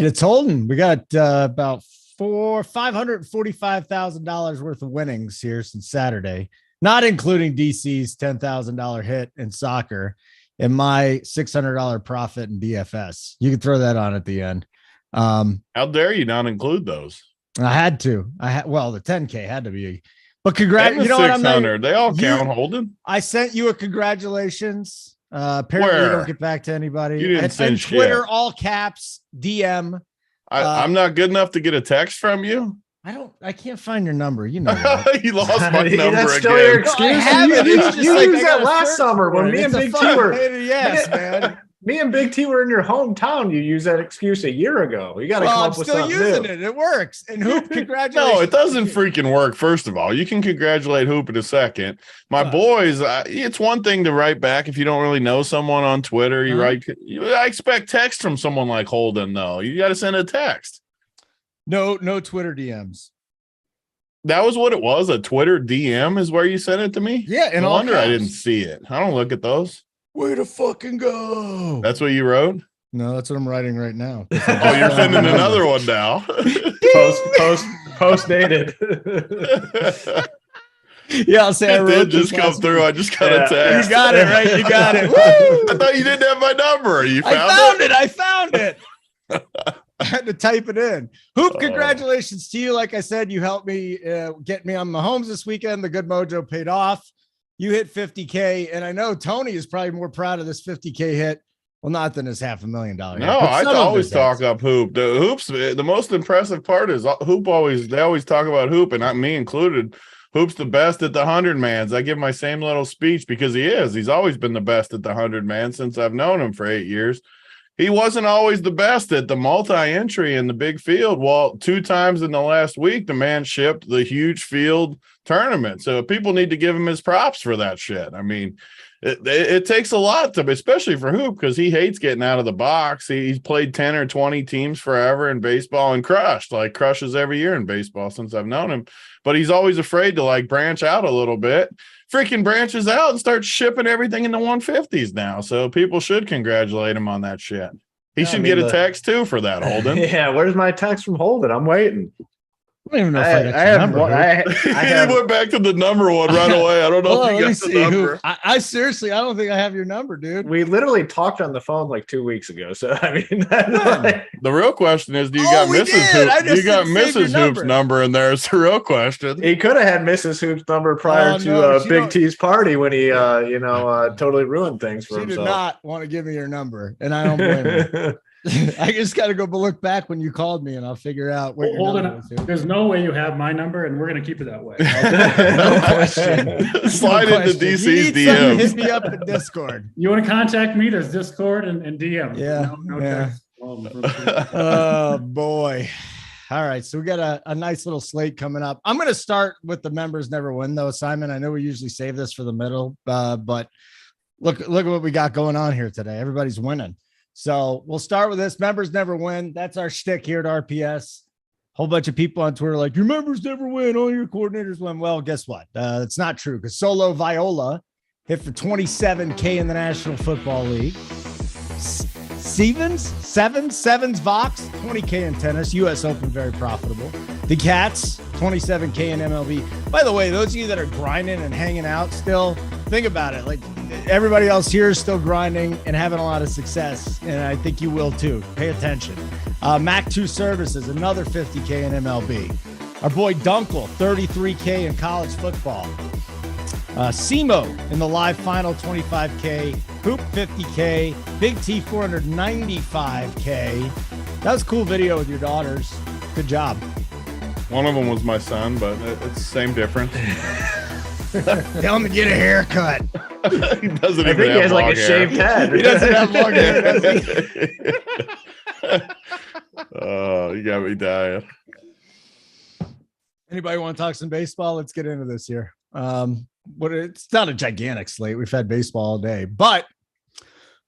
it's holding. We got about $545,000 worth of winnings here since Saturday, not including DC's $10,000 hit in soccer and my $600 profit in DFS. You can throw that on at the end. How dare you not include those? I had to. Well, the 10K had to be. But congrats, you know what? They all count, Holden. I sent you a congratulations. Apparently, you don't get back to anybody. You didn't send Twitter, shit. all caps, DM. I'm not good enough to get a text from you. I can't find your number. You know that. You lost my number That's again. still your excuse. You used that like last summer when me and Big T were. Yes, man. Me and Big T were in your hometown. You used that excuse a year ago. You got to come up with something new. I'm still using it. It works. And Hoop, congratulations. No, it doesn't freaking work. First of all, you can congratulate Hoop in a second. My boys, it's one thing to write back if you don't really know someone on Twitter. I expect text from someone like Holden, though. You got to send a text. No Twitter DMs. That was what it was. A Twitter DM is where you sent it to me? Yeah. And no wonder I didn't see it. I don't look at those. Way to fucking go. That's what you wrote? No, that's what I'm writing right now. Oh, you're sending another one now. Post dated. Yeah, I'll say I wrote just come through. I just got a text. You got it, right? You got it. Woo! I thought you didn't have my number. You found it? I found it. I had to type it in. Hoop, congratulations to you. Like I said, you helped me get me on Mahomes this weekend. The good mojo paid off. You hit 50K, and I know Tony is probably more proud of this 50K hit. Well, not than his $500,000 hit. No, I always talk up Hoop. The Hoop's the most impressive part is Hoop they always talk about Hoop, and not me included. Hoop's the best at the 100-mans. I give my same little speech because he is. He's always been the best at the 100-man since I've known him for 8 years. He wasn't always the best at the multi-entry in the big field. Well, 2 times in the last week, the man shipped the huge field tournament. So people need to give him his props for that shit. I mean, it takes a lot to, especially for Hoop, because he hates getting out of the box. He's played 10 or 20 teams forever in baseball and crushes every year in baseball since I've known him. But he's always afraid to branch out a little bit. Freaking branches out and starts shipping everything in the 150s now. So people should congratulate him on that shit. He should get a text too for that, Holden. Yeah, where's my text from Holden? I'm waiting. I don't even know if I have number. He went back to the number one right away. I don't know if you got the number. I seriously, I don't think I have your number, dude. We literally talked on the phone 2 weeks ago. So I mean, the real question is, do you got Mrs. Hoop? You got Mrs. Hoop's number in there? It's the real question. He could have had Mrs. Hoop's number prior to Big T's party when he, totally ruined things for himself. She did not want to give me your number, and I don't blame her. I just got to go look back when you called me, and I'll figure out what your number was. There's no way you have my number, and we're going to keep it that way. No question. Slide into DC's DMs. Hit me up in Discord. You want to contact me? There's Discord and DM. Yeah. No text. Oh, boy. All right. So we got a nice little slate coming up. I'm going to start with the members never win, though, Simon. I know we usually save this for the middle, but look at what we got going on here today. Everybody's winning. So we'll start with this. Members never win. That's our shtick here at RPS. Whole bunch of people on Twitter like, your members never win. All your coordinators win. Well, guess what? It's not true, because Solo Viola hit for 27K in the National Football League. Sevens Vox, 20K in tennis. U.S. Open, very profitable. The Cats, 27K in MLB. By the way, those of you that are grinding and hanging out still, think about it. Everybody else here is still grinding and having a lot of success, and I think you will too. Pay attention. Mac 2 Services, another 50K in MLB. Our boy Dunkel, 33K in college football. Simo in the live final, 25K. Hoop, 50K. Big T, 495K. That was a cool video with your daughters. Good job. One of them was my son, but it's the same difference. Tell him to get a haircut. He doesn't even he have has long a hair. shaved head. He doesn't have long hair, does he? Oh, you got me dying. Anybody want to talk some baseball? Let's get into this here. It's not a gigantic slate. We've had baseball all day, but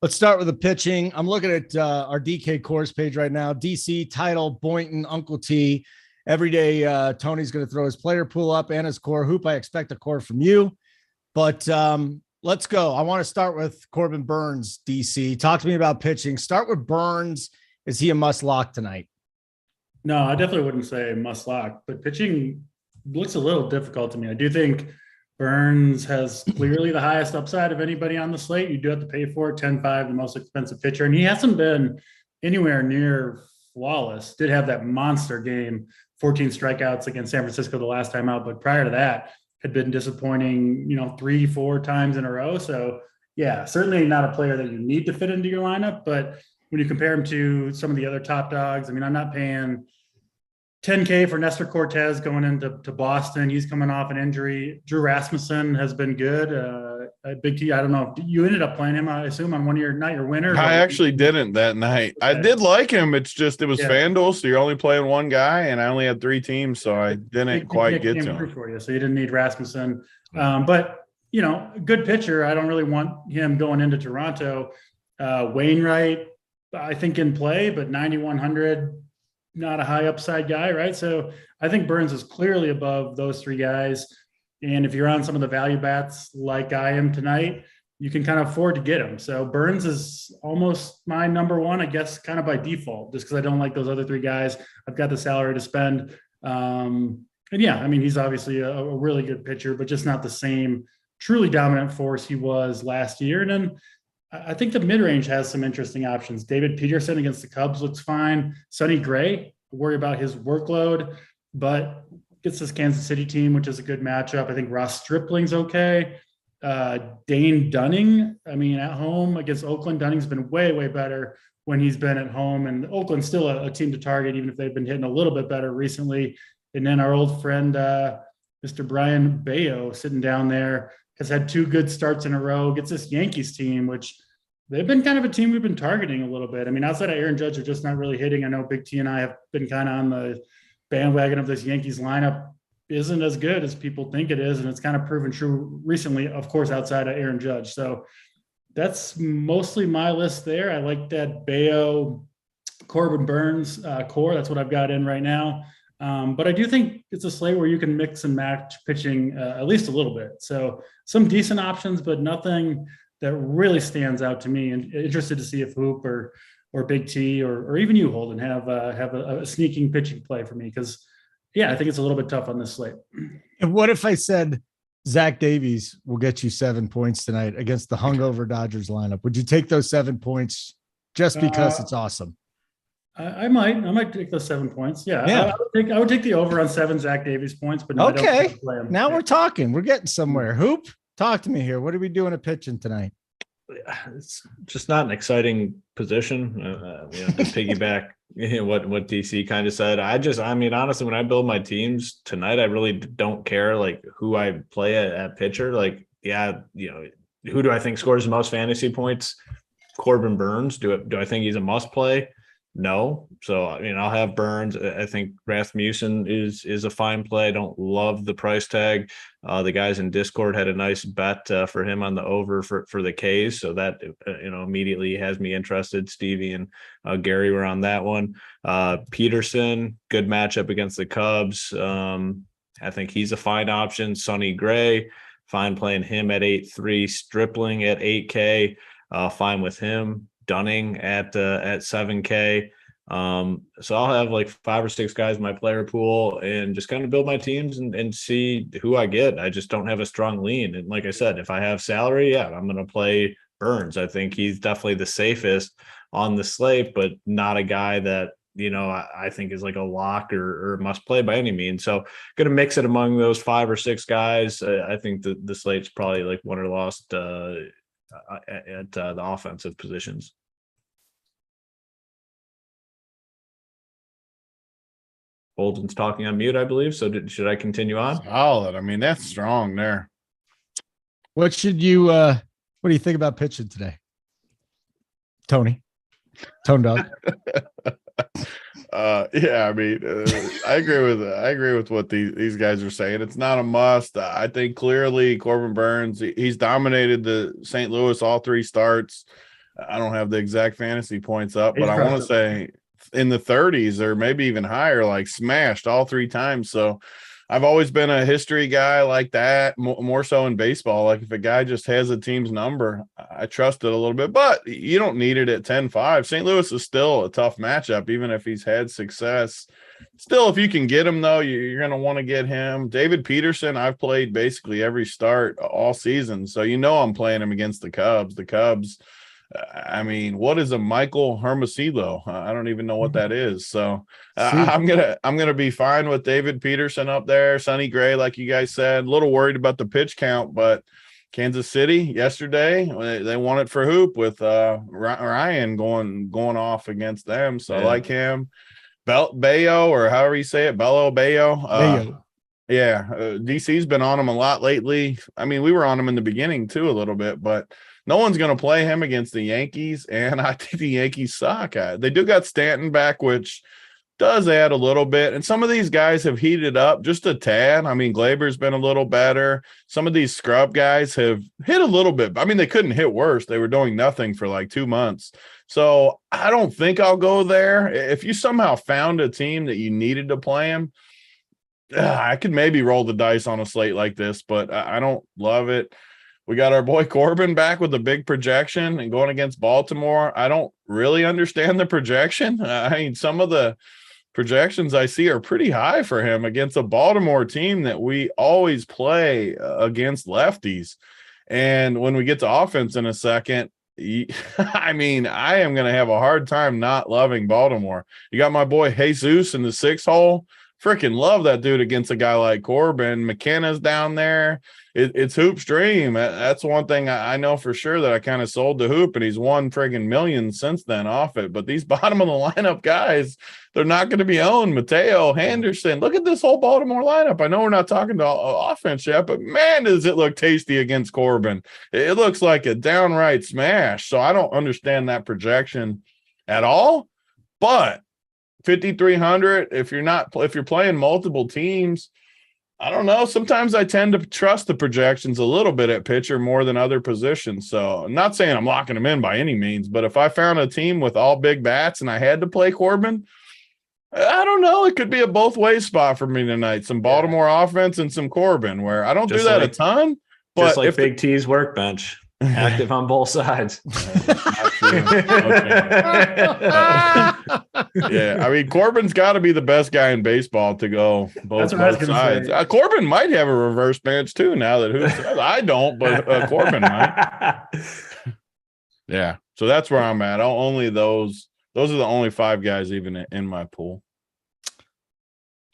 let's start with the pitching. I'm looking at our DK course page right now. DC, Title, Boynton, Uncle T. Every day, Tony's going to throw his player pool up and his core. Hoop, I expect a core from you. But let's go. I want to start with Corbin Burns, DC. Talk to me about pitching. Start with Burns Is he a must lock tonight? No, I definitely wouldn't say must lock, but pitching looks a little difficult to me. I do think Burns has clearly the highest upside of anybody on the slate. You do have to pay for it, 10-5, the most expensive pitcher. And he hasn't been anywhere near flawless. Did have that monster game, 14 strikeouts against San Francisco the last time out. But prior to that, had been disappointing, 3-4 times in a row. So yeah, certainly not a player that you need to fit into your lineup. But when you compare him to some of the other top dogs, I mean, I'm not paying $10K for Nestor Cortez going into Boston. He's coming off an injury. Drew Rasmussen has been good. Big T, I don't know if you ended up playing him, I assume, on not your winner. I actually didn't that night. Okay. I did like him. It's just, it was FanDuel, so you're only playing one guy, and I only had 3 teams, so I didn't quite get to him. For you, so you didn't need Rasmussen. But, good pitcher. I don't really want him going into Toronto. Wainwright, I think, in play, but 9,100, not a high upside guy, right? So I think Burns is clearly above those 3 guys. And if you're on some of the value bats like I am tonight, you can kind of afford to get him. So Burns is almost my number 1, I guess, kind of by default, just because I don't like those other 3 guys. I've got the salary to spend. And yeah, I mean, he's obviously a really good pitcher, but just not the same truly dominant force he was last year. And then I think the mid-range has some interesting options. David Peterson against the Cubs looks fine. Sonny Gray, worry about his workload, but gets this Kansas City team, which is a good matchup. I think Ross Stripling's okay. Dane Dunning, I mean, at home against Oakland, Dunning's been way, way better when he's been at home. And Oakland's still a team to target, even if they've been hitting a little bit better recently. And then our old friend, Mr. Brian Bayo, sitting down there, has had 2 good starts in a row, gets this Yankees team, which they've been kind of a team we've been targeting a little bit. I mean, outside of Aaron Judge, they're just not really hitting. I know Big T and I have been kind of on the bandwagon of this Yankees lineup isn't as good as people think it is. And it's kind of proven true recently, of course, outside of Aaron Judge. So that's mostly my list there. I like that Bayo, Corbin Burns core. That's what I've got in right now. But I do think it's a slate where you can mix and match pitching at least a little bit. So some decent options, but nothing that really stands out to me. And interested to see if Hoop or Big T or even you, Holden, have a sneaking pitching play for me. Because, yeah, I think it's a little bit tough on this slate. And what if I said Zach Davies will get you 7 points tonight against the hungover Dodgers lineup? Would you take those 7 points just because it's awesome? I might take those 7 points. Yeah. I would take the over on 7 Zach Davies points, but no, okay. I don't play him. Now we're talking. We're getting somewhere. Hoop, talk to me here. What are we doing at pitching tonight? It's just not an exciting position. To piggyback what DC kind of said. I mean, honestly, when I build my teams tonight, I really don't care like who I play at pitcher. Like, yeah, who do I think scores the most fantasy points? Corbin Burns. Do I think he's a must play? No. So, I mean, I'll have Burns. I think Rasmussen is a fine play. I don't love the price tag. The guys in Discord had a nice bet for him on the over for the K's. So that, immediately has me interested. Stevie and Gary were on that one. Peterson, good matchup against the Cubs. I think he's a fine option. Sonny Gray, fine playing him at 8.3. Stripling at 8K. Fine with him. Dunning at 7K. So I'll have like 5 or 6 guys in my player pool and just kind of build my teams and see who I get. I just don't have a strong lean. And like I said, if I have salary, yeah, I'm going to play Burns. I think he's definitely the safest on the slate, but not a guy that, I think is like a lock or must play by any means. So going to mix it among those 5 or 6 guys. I think the slate's probably like won or lost at the offensive positions. Holden's talking on mute, I believe. So should I continue on? Solid. I mean, that's strong there. What do you think about pitching today? Tone Dog. Yeah, I mean, I agree with what these guys are saying. It's not a must. I think clearly Corbin Burns, he's dominated the St. Louis all 3 starts. I don't have the exact fantasy points up, but I want to say in the 30s or maybe even higher, like smashed all 3 times. So I've always been a history guy like that, more so in baseball. Like if a guy just has a team's number, I trust it a little bit, but you don't need it at 10-5. St. Louis is still a tough matchup, even if he's had success. Still, if you can get him, though, you're going to want to get him. David Peterson, I've played basically every start all season, so I'm playing him against the Cubs. The Cubs, I mean, what is a Michael Hermosillo? I don't even know what that is. So I'm gonna be fine with David Peterson up there. Sonny Gray, like you guys said, a little worried about the pitch count, but Kansas City yesterday, they won it for Hoop with Ryan going off against them. So I like him. Bayo, or however you say it, Bayo. Yeah, DC's been on him a lot lately. I mean, we were on him in the beginning too a little bit, but no one's going to play him against the Yankees, and I think the Yankees suck. They do got Stanton back, which does add a little bit, and some of these guys have heated up just a tad. I mean, Glaber's been a little better. Some of these scrub guys have hit a little bit. I mean, they couldn't hit worse. They were doing nothing for like 2 months. So I don't think I'll go there. If you somehow found a team that you needed to play him, I could maybe roll the dice on a slate like this, but I don't love it. We got our boy Corbin back with a big projection and going against Baltimore. I don't really understand the projection. I mean, some of the projections I see are pretty high for him against a Baltimore team that we always play against lefties. And when we get to offense in a second, I mean, I am going to have a hard time not loving Baltimore. You got my boy Jesus in the 6 hole. Freaking love that dude against a guy like Corbin. McKenna's down there. It's Hoop's dream. That's one thing I know for sure that I kind of sold to Hoop, and he's won friggin' millions since then off it. But these bottom of the lineup guys, they're not going to be owned. Mateo, Henderson, look at this whole Baltimore lineup. I know we're not talking to offense yet, but man, does it look tasty against Corbin. It looks like a downright smash. So I don't understand that projection at all. But 5,300, if you're playing multiple teams, I don't know. Sometimes I tend to trust the projections a little bit at pitcher more than other positions. So I'm not saying I'm locking them in by any means, but if I found a team with all big bats and I had to play Corbin, I don't know. It could be a both ways spot for me tonight. Some Baltimore offense and some Corbin, where I don't do that a ton. But just like Big T's workbench, active on both sides. Yeah, I mean, Corbin's got to be the best guy in baseball to go both sides. Corbin might have a reverse bench too now that I don't, but Corbin might. Yeah, so that's where I'm at. Only those are the only 5 guys even in my pool.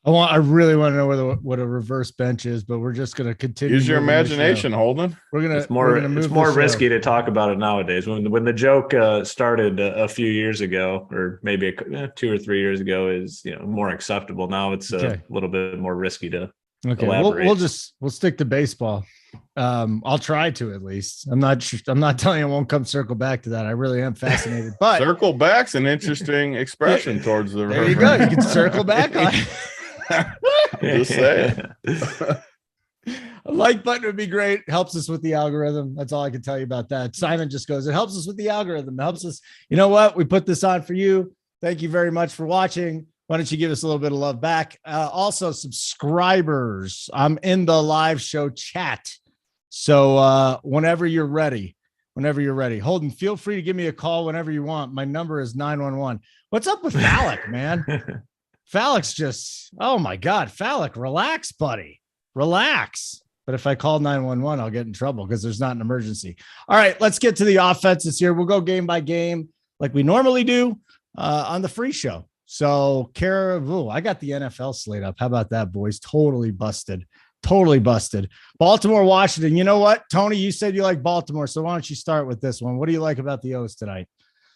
I really want to know what a reverse bench is, but we're just going to continue. Use your imagination, Holden. It's more risky to talk about it nowadays. When the joke started a few years ago, or maybe 2 or 3 years ago, is more acceptable. Now it's a little bit more risky to elaborate. We'll stick to baseball. I'll try to, at least. I'm not telling you I won't come circle back to that. I really am fascinated. But circle back's an interesting expression towards the there. You go. You can circle back on. Just saying. A like button would be great. Helps us with the algorithm. That's all I can tell you about that. Simon just goes, it helps us with the algorithm. It helps us. You know what? We put this on for you. Thank you very much for watching. Why don't you give us a little bit of love back? Also, subscribers, I'm in the live show chat. So whenever you're ready, Holden, feel free to give me a call whenever you want. My number is 911. What's up with Fallick, man? Fallick's just, oh my God, Fallick, relax, buddy, relax. But if I call 911, I'll get in trouble because there's not an emergency. All right, let's get to the offenses here. We'll go game by game like we normally do on the free show. So, I got the NFL slate up. How about that, boys? Totally busted. Baltimore, Washington. You know what, Tony, you said you like Baltimore. So why don't you start with this one? What do you like about the O's tonight?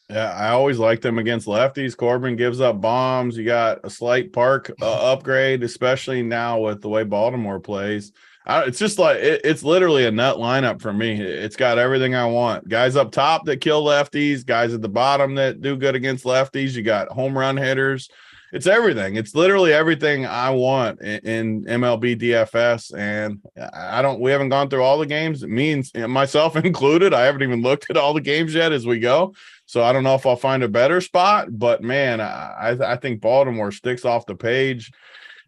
Yeah, I always like them against lefties. Corbin gives up bombs. You got a slight park upgrade, especially now with the way Baltimore plays. It's just like it's literally a nut lineup for me. It's got everything I want. Guys up top that kill lefties, guys at the bottom that do good against lefties. You got home run hitters. It's everything. It's literally everything I want in MLB DFS. And we haven't gone through all the games, me and myself included. I haven't even looked at all the games yet as we go. So I don't know if I'll find a better spot, but man, I think Baltimore sticks off the page.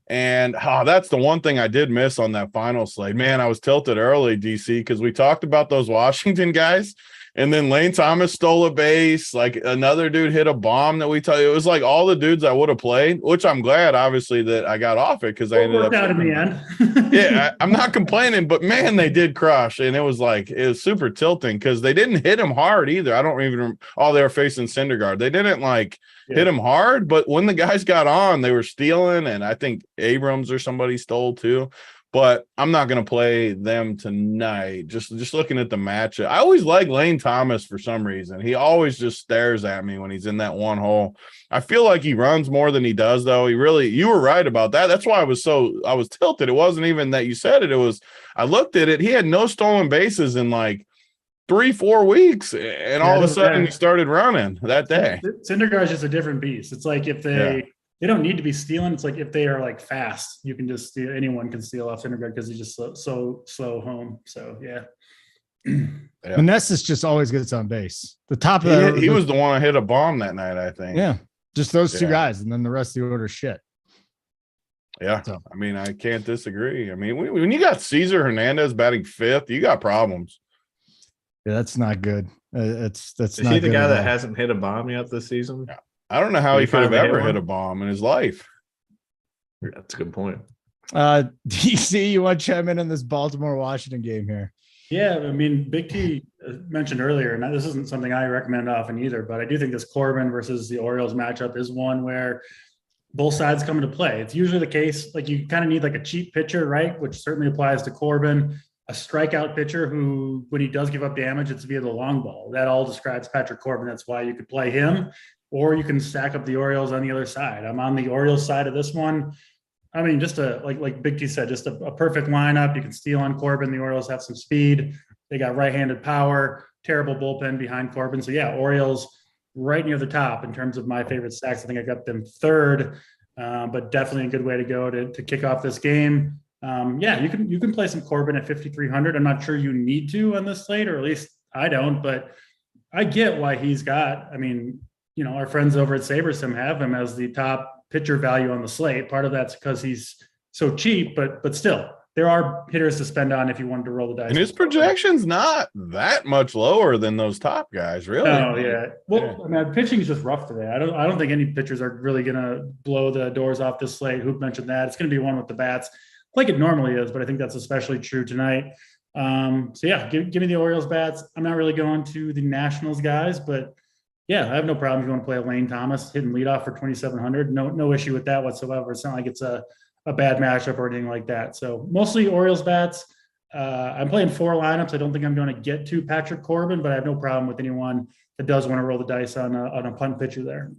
And that's the one thing I did miss on that final slate. Man, I was tilted early, DC, because we talked about those Washington guys. And then Lane Thomas stole a base. Like another dude hit a bomb that we tell you. It was like all the dudes I would have played, which I'm glad, obviously, that I got off it because I ended up out in the end. Yeah, I'm not complaining, but man, they did crush. And it was super tilting because they didn't hit him hard either. I don't even they were facing Syndergaard. They didn't hit him hard, but when the guys got on, they were stealing. And I think Abrams or somebody stole too. But I'm not going to play them tonight. Just looking at the matchup. I always like Lane Thomas for some reason. He always just stares at me when he's in that one hole. I feel like he runs more than he does, though. You were right about that. That's why I was tilted. It wasn't even that you said it. It was, I looked at it. He had no stolen bases in 3-4 weeks. And all of a sudden he started running that day. Syndergaard's just a different beast. It's like if they don't need to be stealing. It's like if they are fast, you can just steal. Anyone can steal off Syndergaard because he's just so slow home. So Meneses just always gets on base. The top of he was the one that hit a bomb that night, I think. Yeah, just those two guys, and then the rest of the order shit. Yeah, so. I mean, I can't disagree. I mean, when you got Cesar Hernandez batting 5th, you got problems. Yeah, that's not good. Is not he the guy that hasn't hit a bomb yet this season? Yeah. I don't know how he could have ever hit a bomb in his life. That's a good point. DC, you want to chime in on this Baltimore-Washington game here? Yeah, I mean, BigT mentioned earlier, and this isn't something I recommend often either, but I do think this Corbin versus the Orioles matchup is one where both sides come into play. It's usually the case, you kind of need a cheap pitcher, right? Which certainly applies to Corbin, a strikeout pitcher who, when he does give up damage, it's via the long ball. That all describes Patrick Corbin. That's why you could play him. Or you can stack up the Orioles on the other side. I'm on the Orioles side of this one. I mean, just like Big T said, just a perfect lineup. You can steal on Corbin. The Orioles have some speed. They got right-handed power, terrible bullpen behind Corbin. So Orioles right near the top in terms of my favorite stacks. I think I got them 3rd, but definitely a good way to go to kick off this game. You can play some Corbin at 5,300. I'm not sure you need to on this slate, or at least I don't, but I get why he's got, our friends over at SaberSim have him as the top pitcher value on the slate. Part of that's because he's so cheap, but still, there are hitters to spend on if you wanted to roll the dice. And his projection's not that much lower than those top guys, really. Oh, yeah. Well, pitching is just rough today. I don't think any pitchers are really going to blow the doors off this slate. Hoop mentioned that. It's going to be one with the bats like it normally is, but I think that's especially true tonight. Give me the Orioles bats. I'm not really going to the Nationals guys, but I have no problem if you want to play a Lane Thomas hitting leadoff for 2,700. No issue with that whatsoever. It's not like it's a bad matchup or anything like that. So mostly Orioles bats. I'm playing 4 lineups. I don't think I'm going to get to Patrick Corbin, but I have no problem with anyone that does want to roll the dice on a punt pitcher there.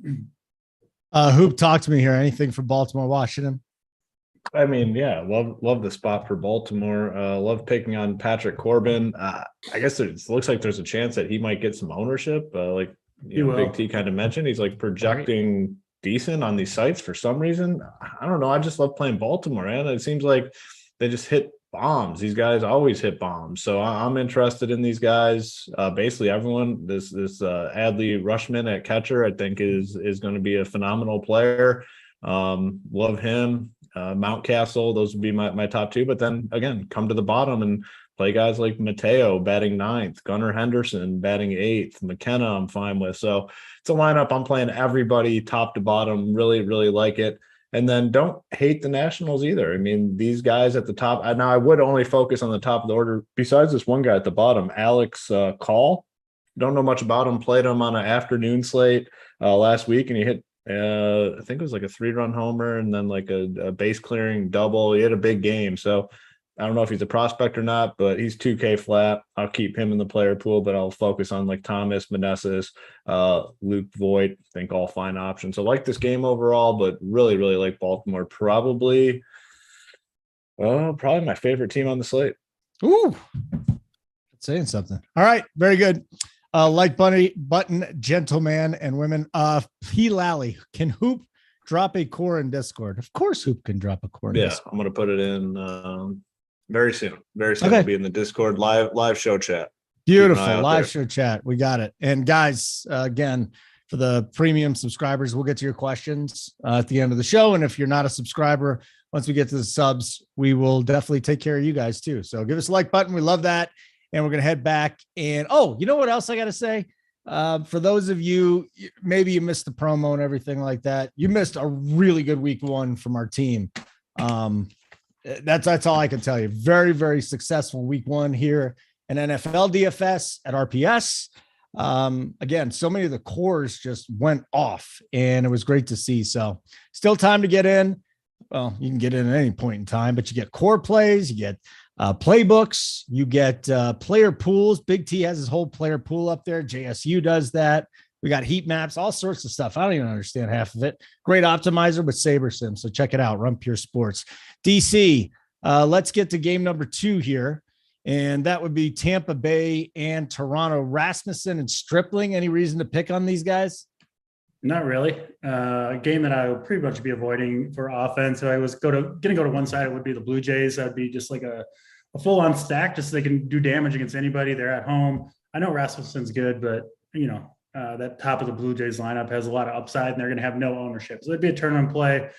Hoop, talk to me here. Anything for Baltimore, Washington? I mean, love the spot for Baltimore. Love picking on Patrick Corbin. I guess it looks like there's a chance that he might get some ownership. Big T kind of mentioned, he's projecting decent on these sites for some reason. I don't know. I just love playing Baltimore, man. It seems like they just hit bombs. These guys always hit bombs. So I'm interested in these guys. Basically everyone, this Adley Rushman at catcher, I think is going to be a phenomenal player. Love him. Mountcastle, those would be my top 2. But then again, come to the bottom and play guys like Mateo batting 9th, Gunnar Henderson batting 8th, McKenna I'm fine with. So it's a lineup I'm playing everybody top to bottom. Really, really like it. And then don't hate the Nationals either. I mean, these guys at the top. Now I would only focus on the top of the order. Besides this one guy at the bottom, Alex Call. Don't know much about him. Played him on an afternoon slate last week, and he hit. I think it was a 3-run homer and then a base clearing double. He had a big game. So I don't know if he's a prospect or not, but he's 2K flat. I'll keep him in the player pool, but I'll focus on Thomas, Meneses, Luke Voigt. I think all fine options. So like this game overall, but really, really like Baltimore. Probably my favorite team on the slate. Ooh, saying something. All right, very good. Button, gentlemen and women. P. Lally, can Hoop drop a core in Discord? Of course, Hoop can drop a core in Discord. I'm going to put it in very soon. Very soon. Okay. It'll be in the Discord live show chat. Beautiful live show chat. We got it. And guys, again, For the premium subscribers, we'll get to your questions at the end of the show. And if you're not a subscriber, once we get to the subs, we will definitely take care of you guys too. So give us a like button. We love that. And we're going to head back. And you know what else I got to say? For those of you, maybe you missed the promo and everything like that. You missed a really good week one from our team. That's all I can tell you. Very, very successful week one here in NFL DFS at RPS. Again, so many of the cores just went off and it was great to see. So still time to get in. Well, you can get in at any point in time, but you get core plays, you get playbooks, you get player pools. Big T has his whole player pool up there. JSU does that. We got heat maps, all sorts of stuff. I don't even understand half of it. Great optimizer with SaberSim. So check it out. Run Pure Sports. DC, let's get to game number 2 here. And that would be Tampa Bay and Toronto. Rasmussen and Stripling. Any reason to pick on these guys? Not really. A game that I would pretty much be avoiding for offense. If I was going to go to one side, it would be the Blue Jays. That'd be just like a full-on stack, just so they can do damage against anybody. They're at home. I know Rasmussen's good, but that top of the Blue Jays lineup has a lot of upside, and they're going to have no ownership. So it'd be a tournament play.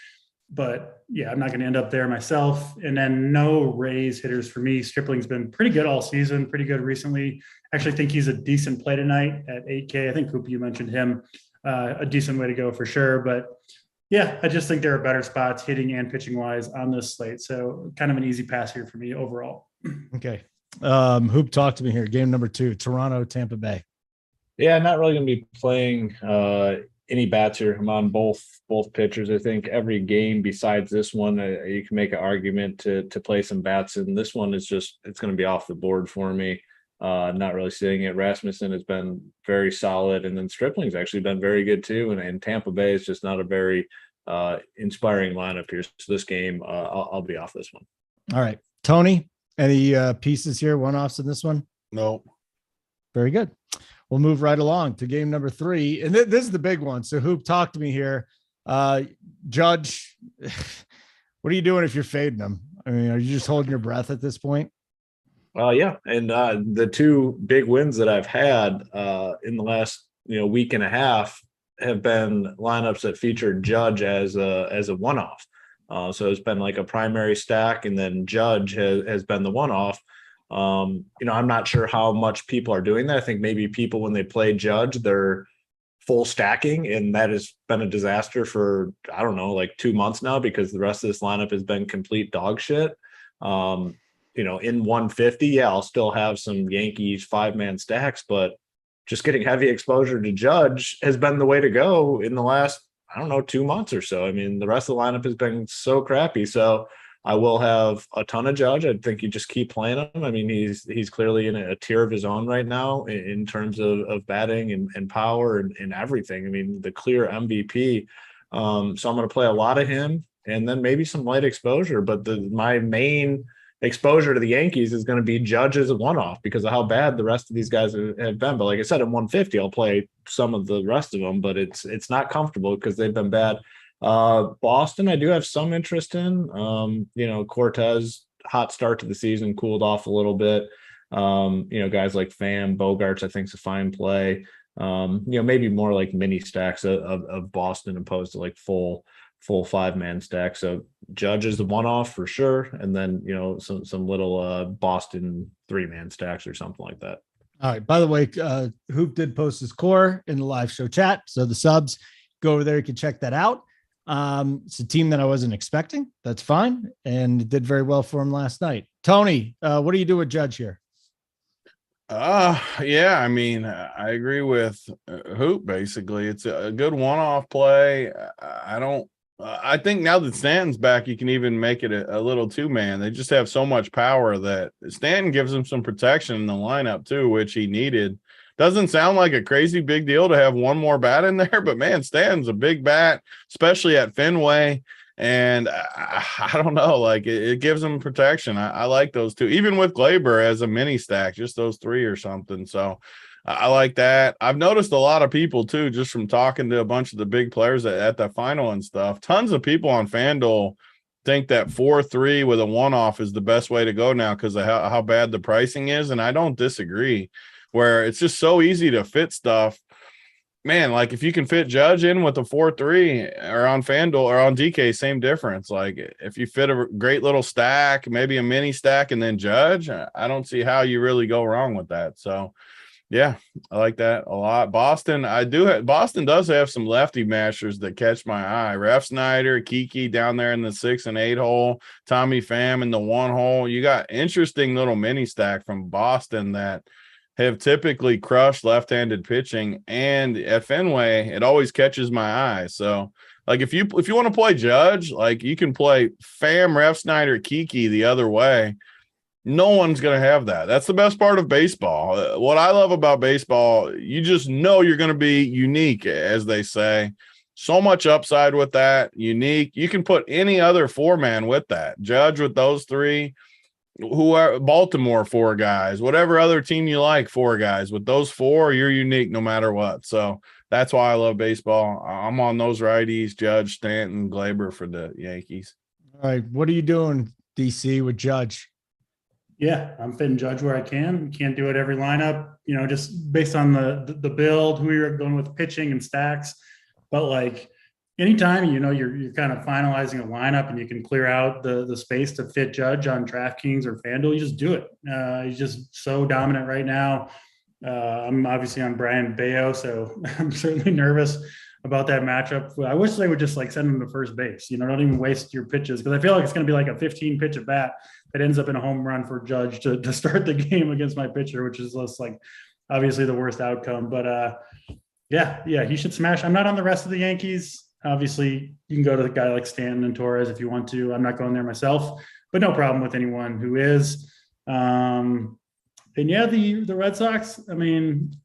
But yeah, I'm not going to end up there myself. And then no Rays hitters for me. Stripling's been pretty good all season, pretty good recently. Actually think he's a decent play tonight at 8K. I think Coop, you mentioned him, a decent way to go for sure. But yeah, I just think there are better spots hitting and pitching wise on this slate. So kind of an easy pass here for me overall. Okay. Hoop, talk to me here. Game number 2, Toronto, Tampa Bay. Yeah, not really going to be playing any bats here. I'm on both pitchers. I think every game besides this one, you can make an argument to play some bats. And this one is it's going to be off the board for me. Not really seeing it. Rasmussen has been very solid. And then Stripling's actually been very good too. And Tampa Bay is just not a very inspiring lineup here. So this game, I'll be off this one. All right. Tony, any pieces here, one-offs in this one? No. Very good. We'll move right along to game number 3. And this is the big one. So Hoop, talk to me here. Judge, what are you doing if you're fading them? I mean, are you just holding your breath at this point? Yeah. And the 2 big wins that I've had in the last week and a half have been lineups that featured Judge as a one-off. So it's been like a primary stack, and then Judge has been the one-off. I'm not sure how much people are doing that. I think maybe people, when they play Judge, they're full stacking, and that has been a disaster for, I don't know, like 2 months now, because the rest of this lineup has been complete dog shit. In 150, yeah, I'll still have some Yankees 5-man stacks, but just getting heavy exposure to Judge has been the way to go in the last, 2 months or so. I mean, the rest of the lineup has been so crappy. So I will have a ton of Judge. I think you just keep playing him. I mean, he's clearly in a tier of his own right now in terms of batting and power and everything. I mean, the clear MVP. So I'm going to play a lot of him, and then maybe some light exposure. But my main exposure to the Yankees is going to be Judge as a one-off because of how bad the rest of these guys have been. But like I said, in 150, I'll play some of the rest of them, but it's not comfortable because they've been bad. Boston, I do have some interest in. Cortez, hot start to the season, cooled off a little bit. Guys like Pham, Bogarts, I think is a fine play. Maybe more like mini stacks of Boston opposed to like full 5-man stack. So Judge is the one-off for sure, and then some little Boston 3-man stacks or something like that. All right. By the way, Hoop did post his core in the live show chat, so the subs, go over there, you can check that out. It's a team that I wasn't expecting. That's fine. And it did very well for him last night. Tony, what do you do with Judge here? Yeah, I mean, I agree with Hoop. Basically, it's a good one-off play. I think now that Stanton's back, you can even make it a little 2-man. They just have so much power that Stanton gives him some protection in the lineup too, which he needed. Doesn't sound like a crazy big deal to have one more bat in there, but man, Stanton's a big bat, especially at Fenway. And I don't know, like it gives them protection. I like those 2, even with Glaber as a mini stack, just those 3 or something. So I like that. I've noticed a lot of people too, just from talking to a bunch of the big players at the final and stuff. Tons of people on FanDuel think that 4-3 with a one-off is the best way to go now because of how bad the pricing is. And I don't disagree, where it's just so easy to fit stuff. man, like if you can fit Judge in with a 4-3 or on FanDuel or on DK, same difference. Like if you fit a great little stack, maybe a mini stack, and then Judge, I don't see how you really go wrong with that. So, yeah, I like that a lot. Boston does have some lefty mashers that catch my eye. Ref Snyder, Kiki down there in the 6 and 8 hole, Tommy Pham in the 1 hole. You got interesting little mini stack from Boston that have typically crushed left-handed pitching, and at Fenway, it always catches my eye. So, like if you want to play Judge, like you can play Pham, Ref Snyder, Kiki the other way. No one's going to have that. That's the best part of baseball. What I love about baseball, you just know you're going to be unique, as they say. So much upside with that, unique. You can put any other 4-man with that. Judge with those 3, who are Baltimore 4 guys, whatever other team you like, 4 guys. With those 4, you're unique no matter what. So that's why I love baseball. I'm on those righties, Judge, Stanton, Glaber for the Yankees. All right. What are you doing, DC, with Judge? Yeah, I'm fitting Judge where I can. Can't do it every lineup, just based on the build, who you're going with pitching and stacks. But like anytime, you're kind of finalizing a lineup and you can clear out the space to fit Judge on DraftKings or FanDuel, you just do it. He's just so dominant right now. I'm obviously on Brian Bayo, so I'm certainly nervous about that matchup. I wish they would just like send him to first base. Don't even waste your pitches, because I feel like it's going to be like a 15 pitch at bat that ends up in a home run for Judge to start the game against my pitcher, which is just like obviously the worst outcome. But yeah, he should smash. I'm not on the rest of the Yankees. Obviously, you can go to the guy like Stanton and Torres if you want to. I'm not going there myself, but no problem with anyone who is. And yeah, the Red Sox, I mean,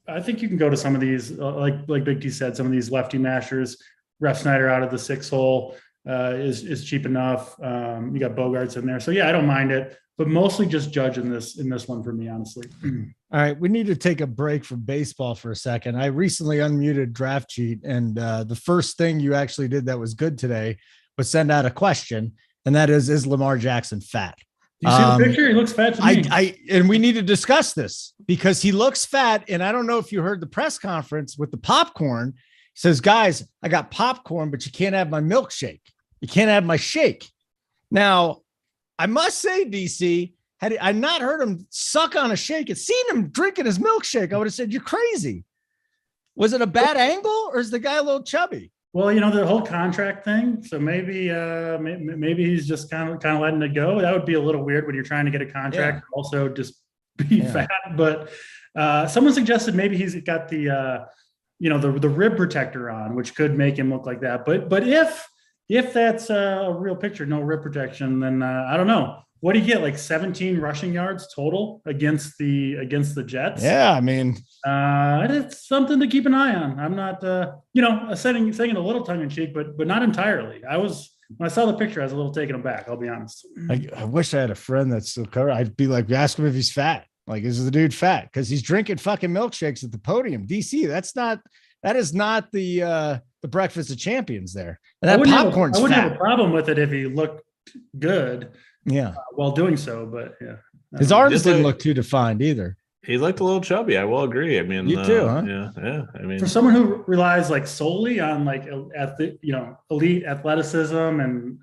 I think you can go to some of these, like Big T said, some of these lefty mashers. Ref Snyder out of the 6 hole is cheap enough. You got Bogarts in there. So yeah, I don't mind it, but mostly just Judge in this one for me, honestly. All right, we need to take a break from baseball for a second. I recently unmuted Draft Cheat, and the first thing you actually did that was good today was send out a question, and that is Lamar Jackson fat? You see the picture? He looks fat to me. And we need to discuss this because he looks fat. And I don't know if you heard the press conference with the popcorn. He says, guys, I got popcorn, but you can't have my milkshake. You can't have my shake. Now, I must say, DC, had I not heard him suck on a shake and seen him drinking his milkshake, I would have said, you're crazy. Was it a bad angle, or is the guy a little chubby? Well, the whole contract thing. So maybe he's just kind of letting it go. That would be a little weird when you're trying to get a contract, also just be fat. But someone suggested maybe he's got the rib protector on, which could make him look like that. But if that's a real picture, no rib protection, then I don't know. What do you get? Like 17 rushing yards total against the Jets? Yeah, I mean, it's something to keep an eye on. I'm not, saying it a little tongue in cheek, but not entirely. When I saw the picture, I was a little taken aback. I'll be honest. I wish I had a friend that's still covered. I'd be like, ask him if he's fat. Like, is the dude fat? Because he's drinking fucking milkshakes at the podium. DC, that is not the breakfast of champions there. And that popcorn's I wouldn't fat. have a problem with it if he looked good. Yeah. While doing so, but yeah. His arms didn't look too defined either. He looked a little chubby. I will agree. I mean, you too, huh? Yeah. I mean, for someone who relies like solely on like elite athleticism, and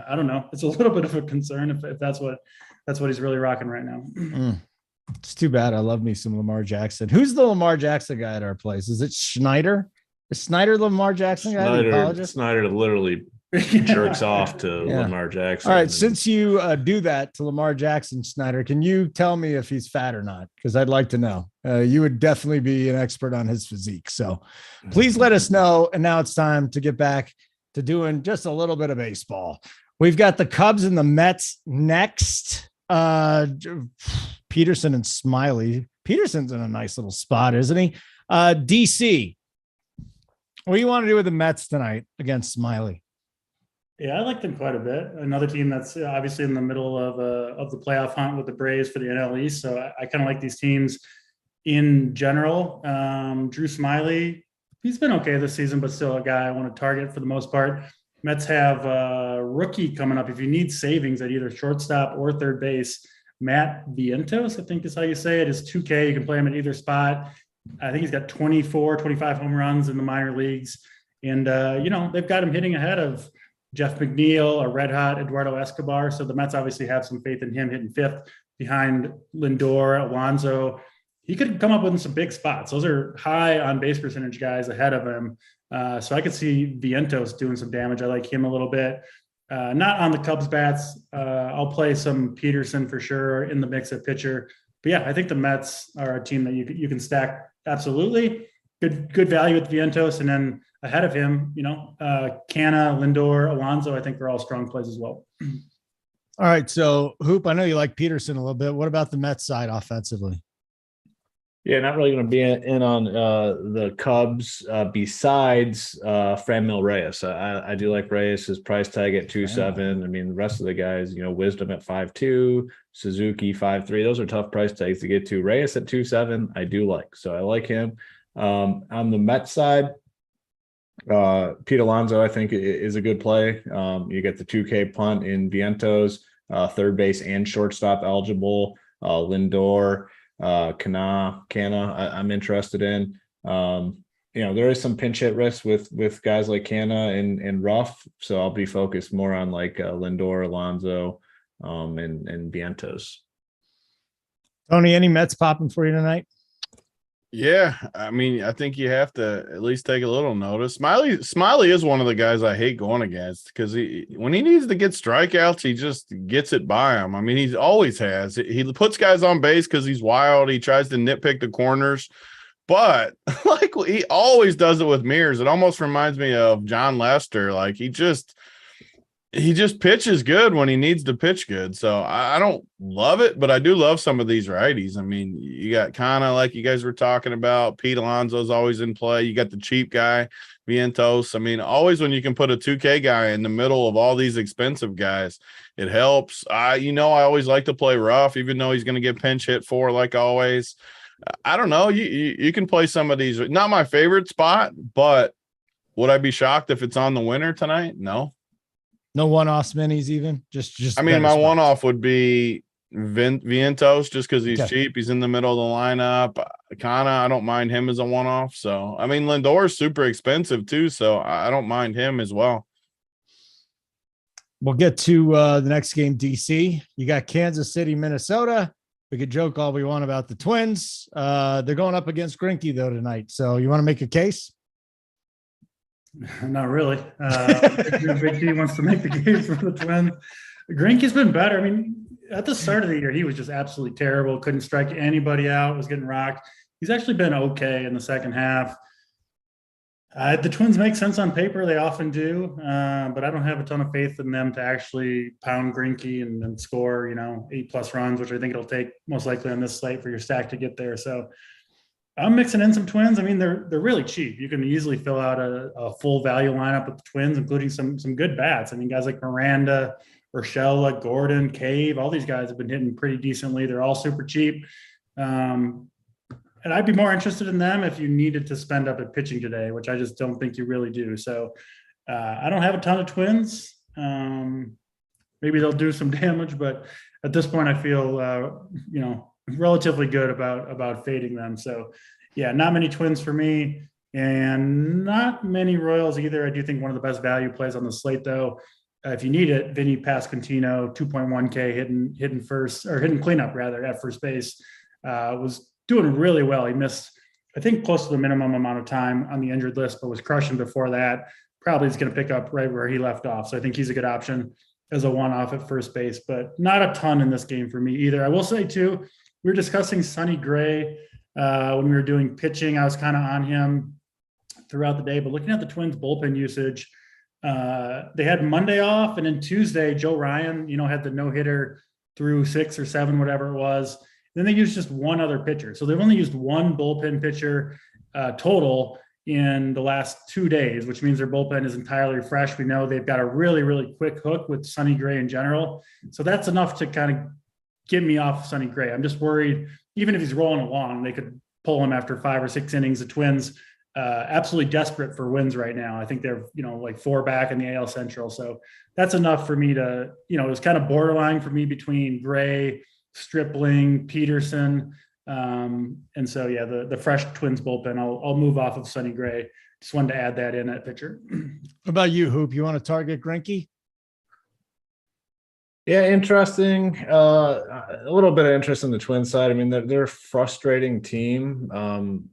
I don't know, it's a little bit of a concern if that's what he's really rocking right now. It's too bad. I love me some Lamar Jackson. Who's the Lamar Jackson guy at our place? Is it Schneider? Is Snyder the Lamar Jackson guy? Snyder literally jerks off to Lamar Jackson. All right, since you do that to Lamar Jackson, Snyder, can you tell me if he's fat or not? Because I'd like to know. You would definitely be an expert on his physique. So please let us know. And now it's time to get back to doing just a little bit of baseball. We've got the Cubs and the Mets next. Peterson and Smiley. Peterson's in a nice little spot, isn't he? DC, what do you want to do with the Mets tonight against Smiley? Yeah, I like them quite a bit. Another team that's obviously in the middle of the playoff hunt with the Braves for the NL East. So I kind of like these teams in general. Drew Smiley, he's been okay this season, but still a guy I want to target for the most part. Mets have a rookie coming up. If you need savings at either shortstop or third base, Matt Vientos, I think is how you say it, is $2K. You can play him at either spot. I think he's got 24, 25 home runs in the minor leagues. And, they've got him hitting ahead of Jeff McNeil, a red hot Eduardo Escobar. So the Mets obviously have some faith in him hitting fifth behind Lindor, Alonso. He could come up with some big spots. Those are high on base percentage guys ahead of him. So I could see Vientos doing some damage. I like him a little bit. Not on the Cubs bats. I'll play some Peterson for sure in the mix at pitcher. But yeah, I think the Mets are a team that you can stack absolutely. Good value with Vientos, and then ahead of him, Canna, Lindor, Alonso, I think are all strong plays as well. All right. So Hoop, I know you like Peterson a little bit. What about the Mets side offensively? Yeah, not really going to be in on the Cubs besides Franmil Reyes. I do like Reyes. His price tag at 2.7. I mean, the rest of the guys, Wisdom at 5.2, Suzuki 5.3. Those are tough price tags to get to. Reyes at 2.7, I do like. So I like him. On the Mets side, Pete Alonso, I think, is a good play. You get the 2K punt in Vientos, third base and shortstop eligible. Lindor, Canna, I'm interested in. There is some pinch hit risk with guys like Canna and Ruff, so I'll be focused more on like Lindor, Alonso, and Vientos. Tony, any Mets popping for you tonight? Yeah, I mean, I think you have to at least take a little notice. Smiley is one of the guys I hate going against because when he needs to get strikeouts, he just gets it by him. I mean, he always has. He puts guys on base because he's wild. He tries to nitpick the corners, but like he always does it with mirrors. It almost reminds me of John Lester. Like he just pitches good when he needs to pitch good. So I don't love it, but I do love some of these righties. I mean, you got kind of like you guys were talking about, Pete Alonso's always in play. You got the cheap guy, Vientos. I mean, always when you can put a 2K guy in the middle of all these expensive guys, it helps. I always like to play Ruff, even though he's going to get pinch hit for like always. I don't know. You can play some of these. Not my favorite spot, but would I be shocked if it's on the winner tonight? No. No one-off minis even? Just. I mean, my one-off would be Vientos just because he's cheap. He's in the middle of the lineup. Kana, I don't mind him as a one-off. So, I mean, Lindor's super expensive too, so I don't mind him as well. We'll get to the next game, DC. You got Kansas City, Minnesota. We could joke all we want about the Twins. They're going up against Greinke, though, tonight. So you want to make a case? Not really. Big T wants to make the case for the Twins. Greinke's been better. I mean, at the start of the year, he was just absolutely terrible. Couldn't strike anybody out. Was getting rocked. He's actually been okay in the second half. The Twins make sense on paper. They often do. But I don't have a ton of faith in them to actually pound Greinke and score, 8+ runs, which I think it'll take most likely on this slate for your stack to get there. So I'm mixing in some Twins. I mean, they're really cheap. You can easily fill out a full value lineup with the Twins, including some good bats. I mean, guys like Miranda, Urshela, Gordon, Cave, all these guys have been hitting pretty decently. They're all super cheap. And I'd be more interested in them if you needed to spend up at pitching today, which I just don't think you really do. So I don't have a ton of Twins. Maybe they'll do some damage, but at this point I feel, relatively good about fading them. So yeah, not many Twins for me and not many Royals either. I do think one of the best value plays on the slate though, if you need it, Vinny Pasquantino, 2.1K hitting first or hitting cleanup rather at first base, was doing really well. He missed, I think, close to the minimum amount of time on the injured list, but was crushing before that. Probably is going to pick up right where he left off. So I think he's a good option as a one-off at first base, but not a ton in this game for me either. I will say too, we were discussing Sonny Gray when we were doing pitching. I was kind of on him throughout the day, but looking at the Twins bullpen usage, they had Monday off, and then Tuesday, Joe Ryan, had the no-hitter through 6 or 7, whatever it was. Then they used just one other pitcher. So they've only used one bullpen pitcher total in the last 2 days, which means their bullpen is entirely fresh. We know they've got a really, really quick hook with Sonny Gray in general. So that's enough to kind of get me off Sonny Gray. I'm just worried, even if he's rolling along, they could pull him after 5 or 6 innings. The Twins absolutely desperate for wins right now. I think they're, like 4 back in the AL Central. So that's enough for me to, it was kind of borderline for me between Gray, Stripling, Peterson. And so, yeah, the fresh Twins bullpen, I'll move off of Sonny Gray. Just wanted to add that in at pitcher. What about you, Hoop? You want to target Greinke? Yeah, interesting. A little bit of interest in the Twins side. I mean, they're a frustrating team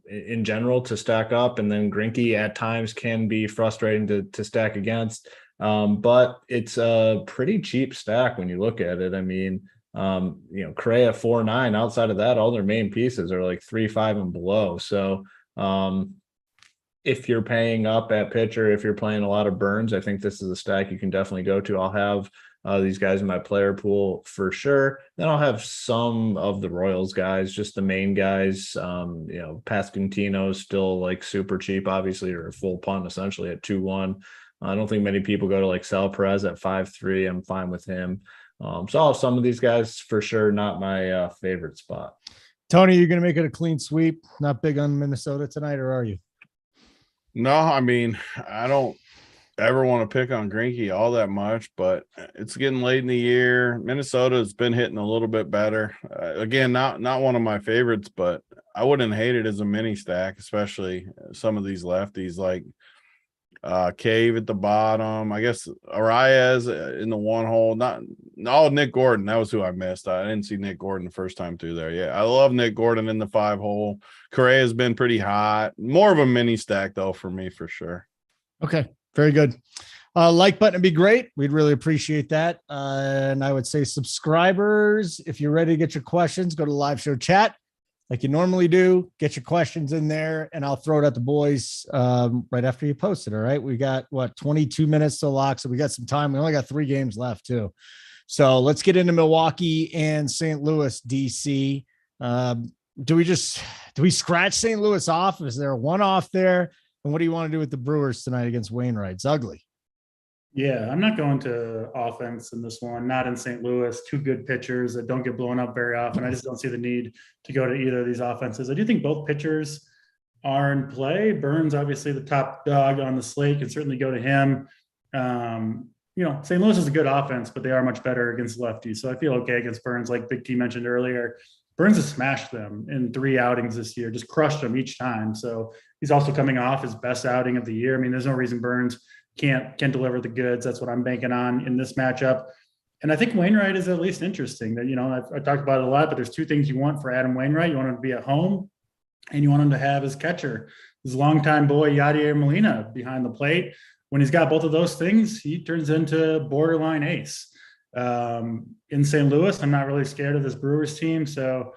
in general to stack up, and then Greinke at times can be frustrating to stack against. But it's a pretty cheap stack when you look at it. I mean, Correa 4.9. Outside of that, all their main pieces are like 3.5 and below. So if you're paying up at pitcher, if you're playing a lot of Burns, I think this is a stack you can definitely go to. I'll have these guys in my player pool for sure. Then I'll have some of the Royals guys, just the main guys. Pasquantino's still like super cheap, obviously, or a full punt essentially at 2-1. I don't think many people go to like Sal Perez at 5.3. I'm fine with him. So I'll have some of these guys for sure. Not my favorite spot. Tony, you're going to make it a clean sweep. Not big on Minnesota tonight, or are you? No, I mean, I don't ever want to pick on Greinke all that much, but it's getting late in the year. Minnesota's been hitting a little bit better. Again, not one of my favorites, but I wouldn't hate it as a mini stack, especially some of these lefties like Cave at the bottom. I guess Arias in the one hole. Nick Gordon. That was who I missed. I didn't see Nick Gordon the first time through there. Yeah, I love Nick Gordon in the 5 hole. Correa has been pretty hot. More of a mini stack though for me for sure. Okay, very good. Like button would be great. We'd really appreciate that. And I would say subscribers, if you're ready to get your questions, go to live show chat like you normally do. Get your questions in there, and I'll throw it at the boys right after you post it. All right. We got 22 minutes to lock. So we got some time. We only got 3 games left too. So let's get into Milwaukee and St. Louis, DC. Do we scratch St. Louis off? Is there a one-off there? And what do you want to do with the Brewers tonight against Wainwright? It's ugly. Yeah, I'm not going to offense in this one, not in St. Louis. 2 good pitchers that don't get blown up very often. I just don't see the need to go to either of these offenses. I do think both pitchers are in play. Burns, obviously the top dog on the slate, can certainly go to him. St. Louis is a good offense, but they are much better against lefties. So I feel okay against Burns, like Big T mentioned earlier. Burns has smashed them in 3 outings this year, just crushed them each time. So he's also coming off his best outing of the year. I mean, there's no reason Burns can't deliver the goods. That's what I'm banking on in this matchup. And I think Wainwright is at least interesting. That, I talked about it a lot, but there's 2 things you want for Adam Wainwright. You want him to be at home, and you want him to have his catcher, his longtime boy, Yadier Molina, behind the plate. When he's got both of those things, he turns into borderline ace. In St. Louis, I'm not really scared of this Brewers team, so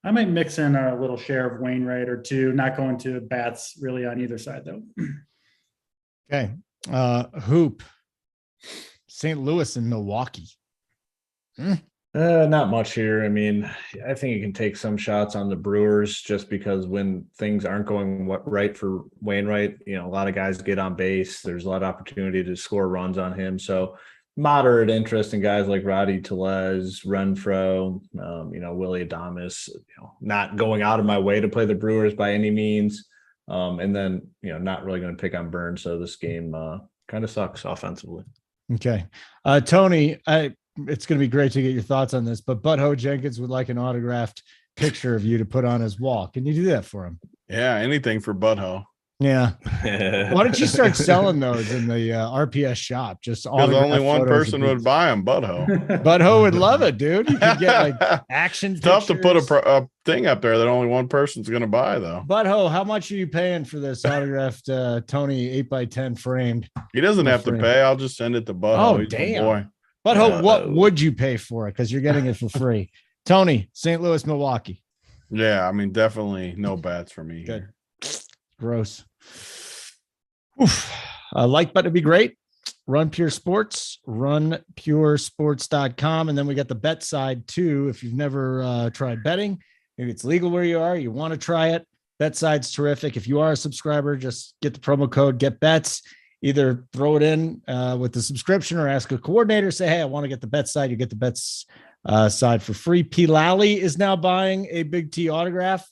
I might mix in a little share of Wainwright or 2, not going to bats really on either side, though. Okay. Hoop, St. Louis and Milwaukee. Not much here. I mean, I think you can take some shots on the Brewers just because when things aren't going right for Wainwright, a lot of guys get on base. There's a lot of opportunity to score runs on him. So moderate interest in guys like Roddy Tellez, Renfroe, Willie Adames, not going out of my way to play the Brewers by any means. And then, not really going to pick on Burns. So this game kind of sucks offensively. Okay. Tony, it's going to be great to get your thoughts on this, but Butthole Jenkins would like an autographed picture of you to put on his wall. Can you do that for him? Yeah, anything for Butthole. Yeah. Why don't you start selling those in the RPS shop? Just because only one person would buy them. Butthole. Butthole would love it, dude. You could get like action. It's tough to put a thing up there that only one person's going to buy, though. Butthole, how much are you paying for this autographed Tony 8x10 framed? He doesn't have to pay. I'll just send it to Butthole. Oh, damn. Boy. Butthole, what would you pay for it? Because you're getting it for free. Tony, St. Louis, Milwaukee. Yeah, I mean, definitely no bats for me. Good. Gross. Oof. Like button would be great. Run Pure Sports, runpuresports.com. And then we got the bet side too. If you've never tried betting, maybe it's legal where you are, you want to try it. Bet side's terrific. If you are a subscriber, just get the promo code Get Bets. Either throw it in with the subscription or ask a coordinator, say, hey, I want to get the bet side. You get the bets side for free. P. Lally is now buying a Big T autograph.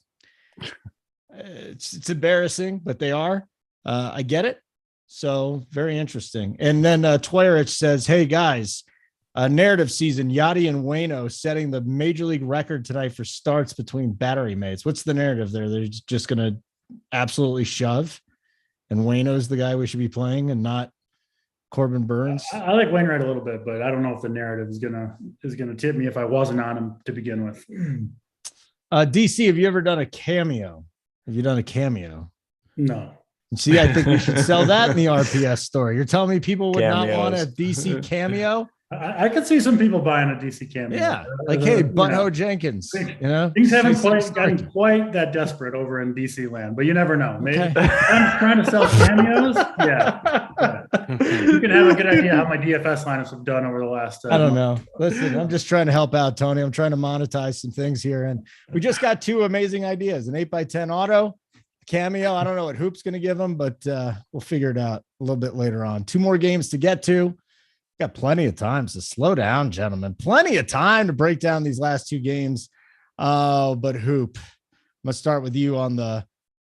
It's embarrassing, but they are. I get it. So very interesting. And then Twerich says, hey guys, Narrative season, Yachty and Waino setting the major league record tonight for starts between battery mates. What's the narrative there? They're just going to absolutely shove, and Waino's the guy we should be playing and not Corbin Burns. I like Wainwright a little bit, but I don't know if the narrative is gonna tip me if I wasn't on him to begin with. DC, have you ever done a cameo? Have you done a cameo? No. See, I think we should sell that in the RPS store. You're telling me people would Cameos. not want a DC cameo? I could see some people buying a DC cameo. Yeah, like, hey, Butthole Jenkins, things haven't gotten quite that desperate over in DC land, but you never know. Maybe I'm trying to sell cameos. Yeah. You can have a good idea how my DFS lineups have done over the last. I don't know. Listen, I'm just trying to help out, Tony. I'm trying to monetize some things here, and we just got 2 amazing ideas: an 8x10 auto cameo. I don't know what Hoop's going to give them, but we'll figure it out a little bit later on. 2 more games to get to. Got plenty of time, so slow down, gentlemen. Plenty of time to break down these last 2 games. But Hoop, I'm gonna start with you on the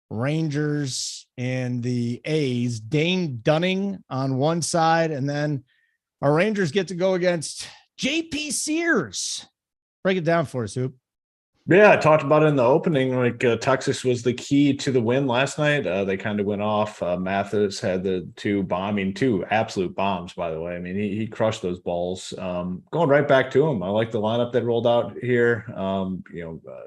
Rangers and the A's. Dane Dunning on one side, and then our Rangers get to go against JP Sears. Break it down for us, Hoop. Yeah, I talked about it in the opening. Like Texas was the key to the win last night. They kind of went off. Mathis had the 2 absolute bombs, by the way. I mean, he crushed those balls. Going right back to him. I like the lineup that rolled out here.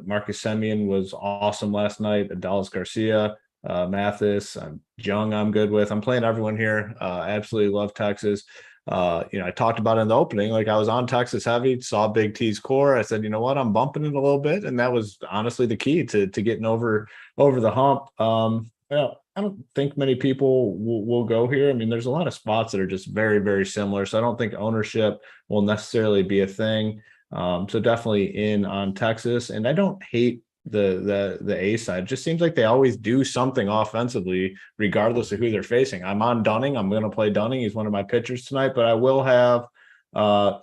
Marcus Semien was awesome last night. Dallas Garcia, Mathis, Jung, I'm good with. I'm playing everyone here. Absolutely love Texas. I talked about it in the opening, like I was on Texas heavy, saw Big T's core. I said, you know what, I'm bumping it a little bit. And that was honestly the key to getting over the hump. I don't think many people will go here. I mean, there's a lot of spots that are just very, very similar. So I don't think ownership will necessarily be a thing. So definitely in on Texas. And I don't hate the A side. It just seems like they always do something offensively regardless of who they're facing. I'm on Dunning. I'm going to play Dunning. He's one of my pitchers tonight, but I will have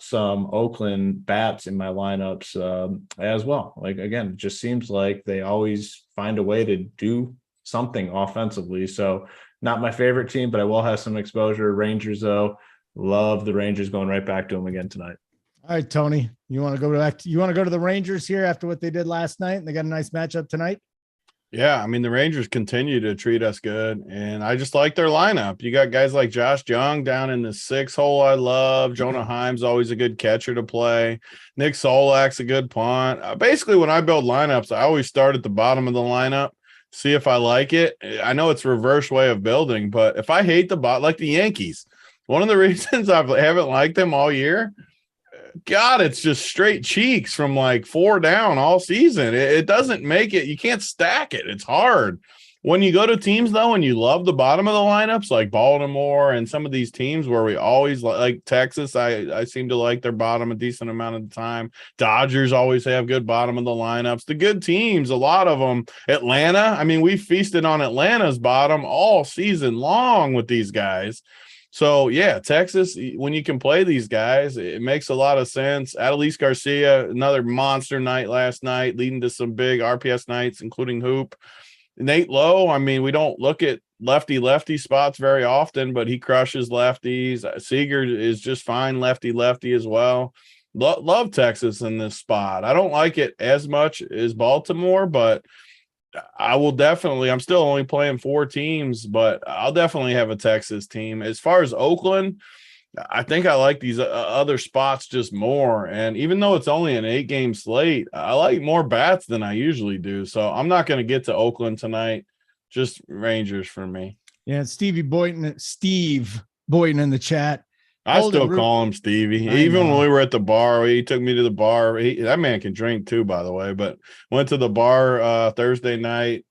some Oakland bats in my lineups as well. Like, again, it just seems like they always find a way to do something offensively. So not my favorite team, but I will have some exposure. Rangers, though, love the Rangers, going right back to them again tonight. All right, Tony, you want to go back? You want to go to the Rangers here after what they did last night, and they got a nice matchup tonight? Yeah, I mean, the Rangers continue to treat us good, and I just like their lineup. You got guys like Josh Jung down in the 6 hole I love. Jonah Heim's always a good catcher to play. Nick Solak's a good punt. Basically, when I build lineups, I always start at the bottom of the lineup, see if I like it. I know it's a reverse way of building, but if I hate the bot, like the Yankees, one of the reasons I haven't liked them all year, God, it's just straight cheeks from like 4 down all season. It doesn't make it. You can't stack it. It's hard. When you go to teams, though, and you love the bottom of the lineups, like Baltimore and some of these teams where we always like Texas, I seem to like their bottom a decent amount of the time. Dodgers always have good bottom of the lineups. The good teams, a lot of them. Atlanta, I mean, we feasted on Atlanta's bottom all season long with these guys. So, yeah, Texas, when you can play these guys, it makes a lot of sense. Adolis Garcia, another monster night last night, leading to some big RPS nights, including Hoop. Nate Lowe, I mean, we don't look at lefty spots very often, but he crushes lefties. Seager is just fine lefty as well. Love Texas in this spot. I don't like it as much as Baltimore, but I will definitely, I'm still only playing 4 teams, but I'll definitely have a Texas team. As far as Oakland, I think I like these other spots just more. And even though it's only an 8-game slate, I like more bats than I usually do. So I'm not going to get to Oakland tonight. Just Rangers for me. Yeah, Steve Boynton in the chat. I still call him Stevie. Even when we were at the bar, he took me to the bar. That man can drink too, by the way, but went to the bar Thursday night.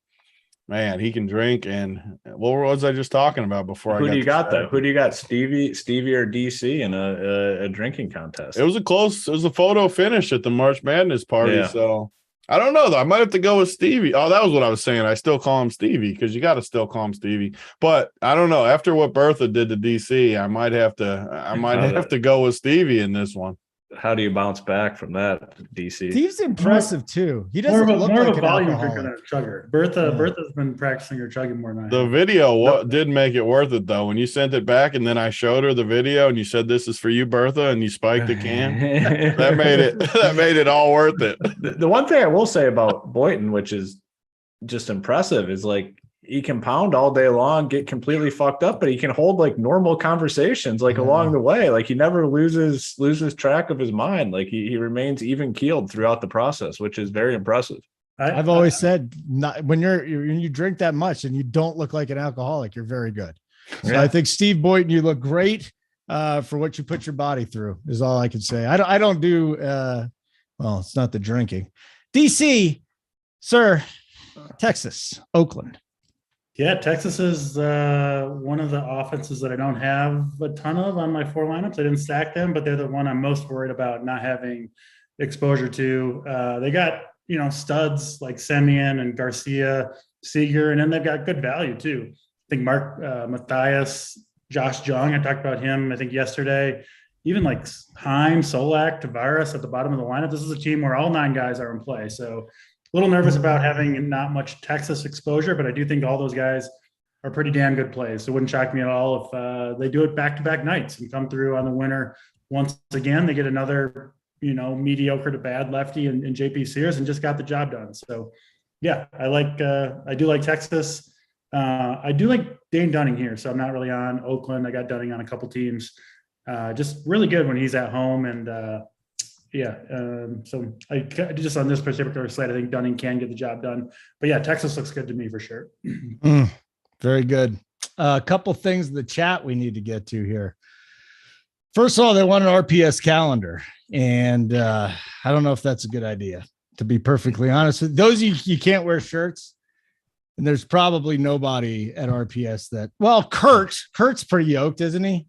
Man, he can drink. And what was I just talking about before? Who do you got though? Who do you got? Stevie or DC in a drinking contest? It was a photo finish at the March Madness party. Yeah. So I don't know though. I might have to go with Stevie. Oh, that was what I was saying. I still call him Stevie because you got to still call him Stevie. But I don't know. After what Bertha did to DC, I might have to go with Stevie in this one. how do you bounce back from that, DC? Steve's impressive too. He doesn't look more like of a an volume alcoholic. drinker than a chugger. Bertha's been practicing her chugging more than I The have. video did make it worth it though. When you sent it back and then I showed her the video and you said, "This is for you, Bertha," and you spiked the can, that made it all worth it. The one thing I will say about Boynton, which is just impressive, is like he can pound all day long, get completely fucked up, but he can hold like normal conversations like along the way. Like he never loses track of his mind. Like he remains even keeled throughout the process, which is very impressive. I've always said, when you drink that much and you don't look like an alcoholic, you're very good. So Yeah. I think Steve Boynton, you look great for what you put your body through. Is all I can say. I don't do well. It's not the drinking. DC, sir, Texas, Oakland. Yeah, Texas is one of the offenses that I don't have a ton of on my 4 lineups. I didn't stack them, but they're the one I'm most worried about not having exposure to. They got, studs like Semien and Garcia, Seager, and then they've got good value too. I think Mark Matthias, Josh Jung, I talked about him, I think yesterday. Even like Heim, Solak, Tavares at the bottom of the lineup. This is a team where all 9 guys are in play. So a little nervous about having not much Texas exposure, but I do think all those guys are pretty damn good plays. So it wouldn't shock me at all if they do it back-to-back nights and come through on the winner once again. They get another, mediocre to bad lefty in JP Sears and just got the job done. So yeah, I do like Texas. I do like Dane Dunning here. So I'm not really on Oakland. I got Dunning on a couple teams. Just really good when he's at home. And so I just on this particular slate, I think Dunning can get the job done. But yeah, Texas looks good to me for sure. Very good. A couple things in the chat we need to get to here. First of all, they want an RPS calendar, and I don't know if that's a good idea, to be perfectly honest. Those you can't wear shirts, and there's probably nobody at RPS that. Well, Kurt's pretty yoked, isn't he?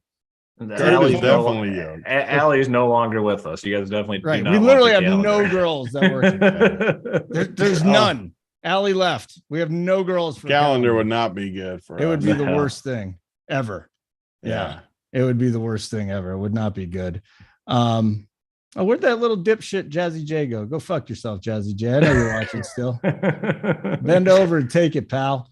Allie's definitely young. Allie's no longer with us. You guys definitely right. Do We not literally want the have calendar. no girls that work. There's none. Allie left. We have no girls for calendar would not be good for it. us. Would be the worst thing ever. Yeah. It would be the worst thing ever. It would not be good. Where'd that little dipshit Jazzy J go? Go fuck yourself, Jazzy J. I know you're watching still. Bend over and take it, pal.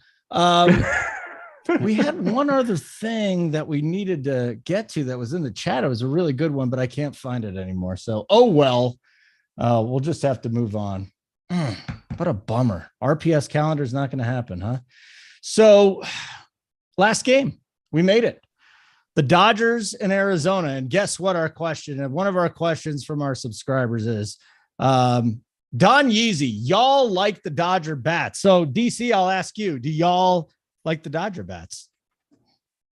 We had one other thing that we needed to get to that was in the chat. It was a really good one, but I can't find it anymore. So, we'll just have to move on. What a bummer. RPS calendar is not going to happen, huh? So, last game, we made it. The Dodgers in Arizona. And guess what our question, and one of our questions from our subscribers is, Don Yeezy, y'all like the Dodger bats? So, DC, I'll ask you, do y'all like the Dodger bats?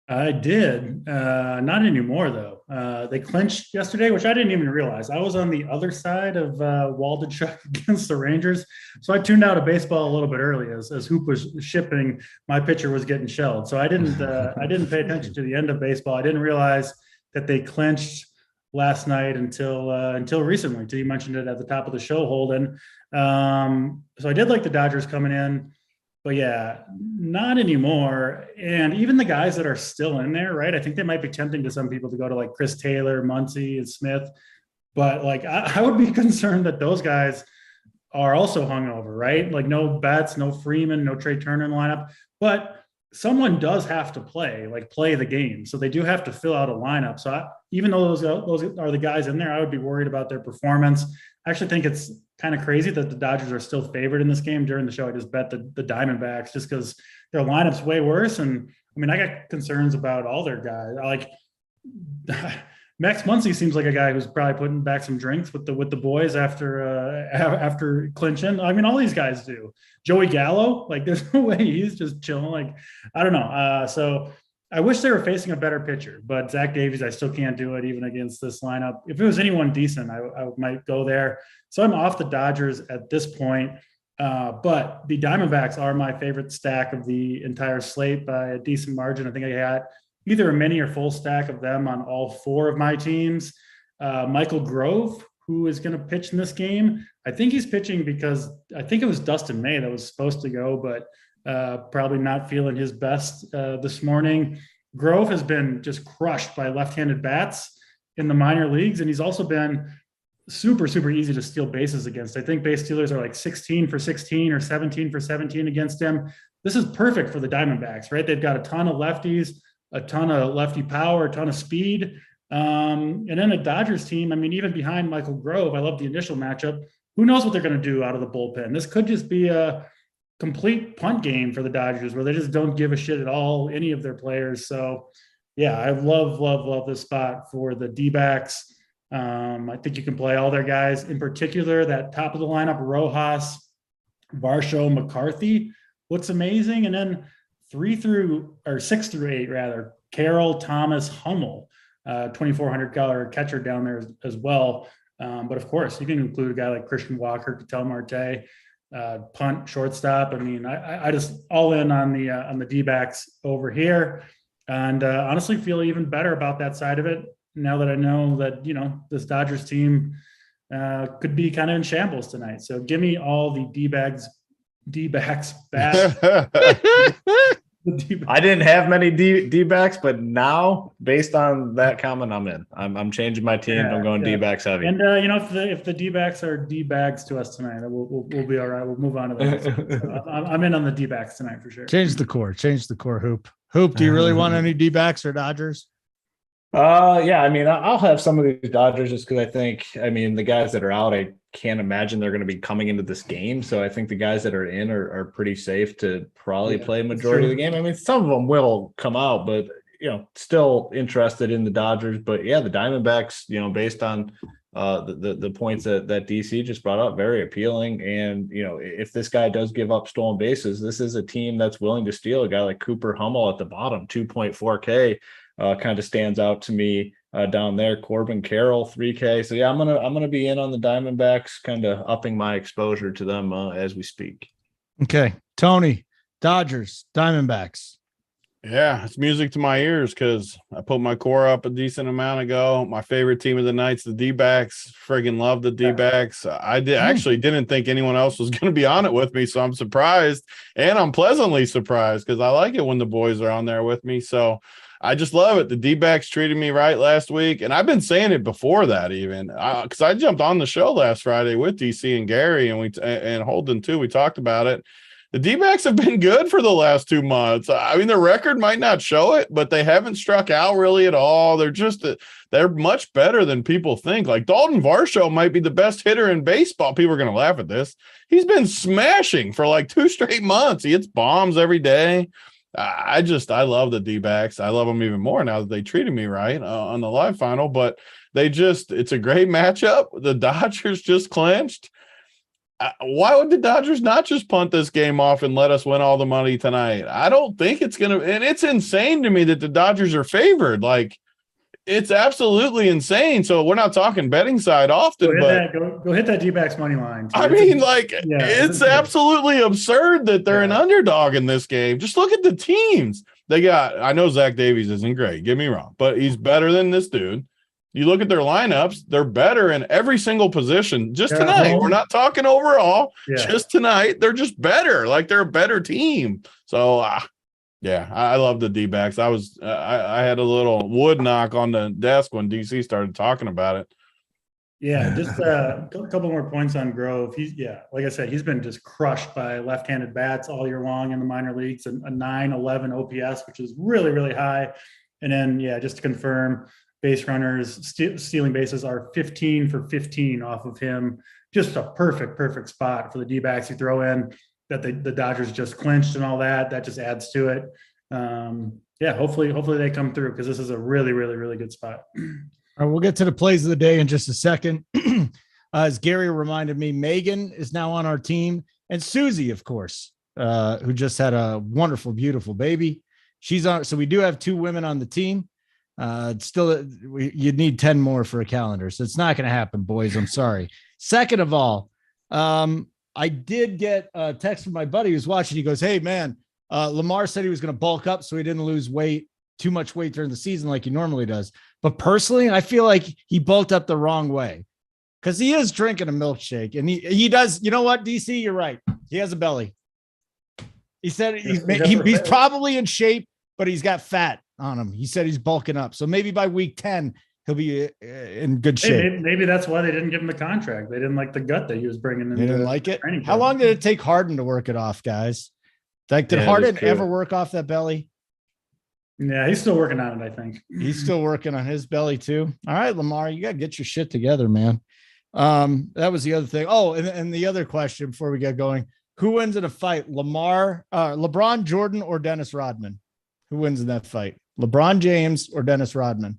I did. Not anymore, though. They clinched yesterday, which I didn't even realize. I was on the other side of Waldichuk against the Rangers. So I tuned out of baseball a little bit early as Hoop was shipping. My pitcher was getting shelled. So I didn't pay attention to the end of baseball. I didn't realize that they clinched last night until recently, until you mentioned it at the top of the show, Holden. So I did like the Dodgers coming in. But yeah, not anymore. And even the guys that are still in there, right? I think they might be tempting to some people to go to like Chris Taylor, Muncy, and Smith. But like, I would be concerned that those guys are also hungover, right? Like no Betts, no Freeman, no Trey Turner in the lineup. But someone does have to play the game. So they do have to fill out a lineup. So even though those are the guys in there, I would be worried about their performance. I actually think it's kind of crazy that the Dodgers are still favored in this game. During the show, I just bet the Diamondbacks just because their lineup's way worse. And I mean, I got concerns about all their guys. Like Max Muncy seems like a guy who's probably putting back some drinks with the boys after clinching. I mean, all these guys do. Joey Gallo, like there's no way he's just chilling. Like, I don't know. So I wish they were facing a better pitcher, but Zach Davies, I still can't do it even against this lineup. If it was anyone decent, I might go there. So I'm off the Dodgers at this point. But the Diamondbacks are my favorite stack of the entire slate by a decent margin. I think I had either a mini or full stack of them on all 4 of my teams. Michael Grove, who is going to pitch in this game. I think he's pitching because I think it was Dustin May that was supposed to go, but probably not feeling his best this morning. Grove has been just crushed by left-handed bats in the minor leagues, and he's also been super, super easy to steal bases against. I think base stealers are like 16 for 16 or 17 for 17 against him. This is perfect for the Diamondbacks, right? They've got a ton of lefties, a ton of lefty power, a ton of speed. And then a Dodgers team, I mean, even behind Michael Grove, I love the initial matchup. Who knows what they're going to do out of the bullpen? This could just be a complete punt game for the Dodgers where they just don't give a shit at all, any of their players. So, yeah, I love this spot for the D-backs. I think you can play all their guys, in particular that top of the lineup, Rojas, Varsho, McCarthy. What's amazing, and then 6 through 8 rather, Carroll, Thomas, Hummel, $2,400 catcher down there as well. But of course, you can include a guy like Christian Walker, Ketel Marte, punt, shortstop. I mean, I just all in on the D-backs over here, and honestly feel even better about that side of it now that I know that, you know, this Dodgers team could be kind of in shambles tonight. So give me all the D-backs back. I didn't have many D-backs, but now based on that comment, I'm in. I'm changing my team. I'm going D-backs heavy. And you know, if the D-backs are D-bags to us tonight, we'll be all right. We'll move on to the next one. So I'm in on the D-backs tonight for sure. Change the core. Hoop, do you really want any D-backs or Dodgers? Yeah, I mean, I'll have some of these Dodgers just because I think, I mean, the guys that are out, I can't imagine they're going to be coming into this game. So I think the guys that are in are pretty safe to probably play a majority of the game. I mean, some of them will come out, but, you know, still interested in the Dodgers. But yeah, the Diamondbacks, you know, based on the points that DC just brought up, very appealing. And, you know, if this guy does give up stolen bases, this is a team that's willing to steal. A guy like Cooper Hummel at the bottom, 2.4K. Kind of stands out to me down there. Corbin Carroll, 3K. So yeah, I'm gonna be in on the Diamondbacks, kind of upping my exposure to them as we speak. Okay, Tony, Dodgers, Diamondbacks. Yeah, it's music to my ears because I put my core up a decent amount ago. My favorite team of the night's the D-backs. Friggin' love the D-backs. I actually didn't think anyone else was going to be on it with me, so I'm surprised, and I'm pleasantly surprised because I like it when the boys are on there with me. So I just love it. The D-backs treated me right last week, and I've been saying it before that even because I jumped on the show last Friday with DC and Gary and Holden too. We talked about it. The D-backs have been good for the last 2 months. I mean, the record might not show it, but they haven't struck out really at all. They're much better than people think. Like Dalton Varsho might be the best hitter in baseball. People are going to laugh at this. He's been smashing for like 2 straight months. He hits bombs every day. I love the D-backs. I love them even more now that they treated me right on the live final, but it's a great matchup. The Dodgers just clinched. Why would the Dodgers not just punt this game off and let us win all the money tonight? I don't think it's going to, and it's insane to me that the Dodgers are favored. Like, it's absolutely insane. So we're not talking betting side often, go hit that D-backs money line. I mean, it's absolutely absurd that they're an underdog in this game. Just look at the teams they got. I know Zach Davies isn't great, get me wrong, but he's better than this dude. You look at their lineups, they're better in every single position. Just tonight, we're not talking overall. Yeah. Just tonight, they're just better. Like, they're a better team. So, yeah, I love the D-backs. I had a little wood knock on the desk when DC started talking about it. Yeah, just a couple more points on Grove. Like I said, he's been just crushed by left-handed bats all year long in the minor leagues, and a 911 OPS, which is really, really high. And then, just to confirm, base runners, stealing bases are 15 for 15 off of him. Just a perfect spot for the D-backs. You throw in that the Dodgers just clinched and all that just adds to it. Hopefully they come through because this is a really, really, really good spot. All right, we'll get to the plays of the day in just a second. As Gary reminded me, Megan is now on our team, and Susie, of course, who just had a wonderful, beautiful baby. She's on. So we do have 2 women on the team. You'd need 10 more for a calendar. So it's not going to happen, boys. I'm sorry. Second of all, I did get a text from my buddy who's watching. He goes, "Hey man, Lamar said he was going to bulk up so he didn't lose too much weight during the season like he normally does. But personally, I feel like he bulked up the wrong way because he is drinking a milkshake and he does. You know what, DC, you're right. He has a belly. He said he's probably in shape, but he's got fat on him. He said he's bulking up. So maybe by week 10, he'll be in good shape. Maybe that's why they didn't give him the contract. They didn't like the gut that he was bringing in. They didn't like it. How How long did it take Harden to work it off, guys? Like, did Harden ever work off that belly? Yeah, he's still working on it, I think. He's still working on his belly too. All right, Lamar, you got to get your shit together, man. That was the other thing. Oh, and the other question before we get going, who wins in a fight? LeBron, Jordan, or Dennis Rodman? Who wins in that fight? LeBron James or Dennis Rodman?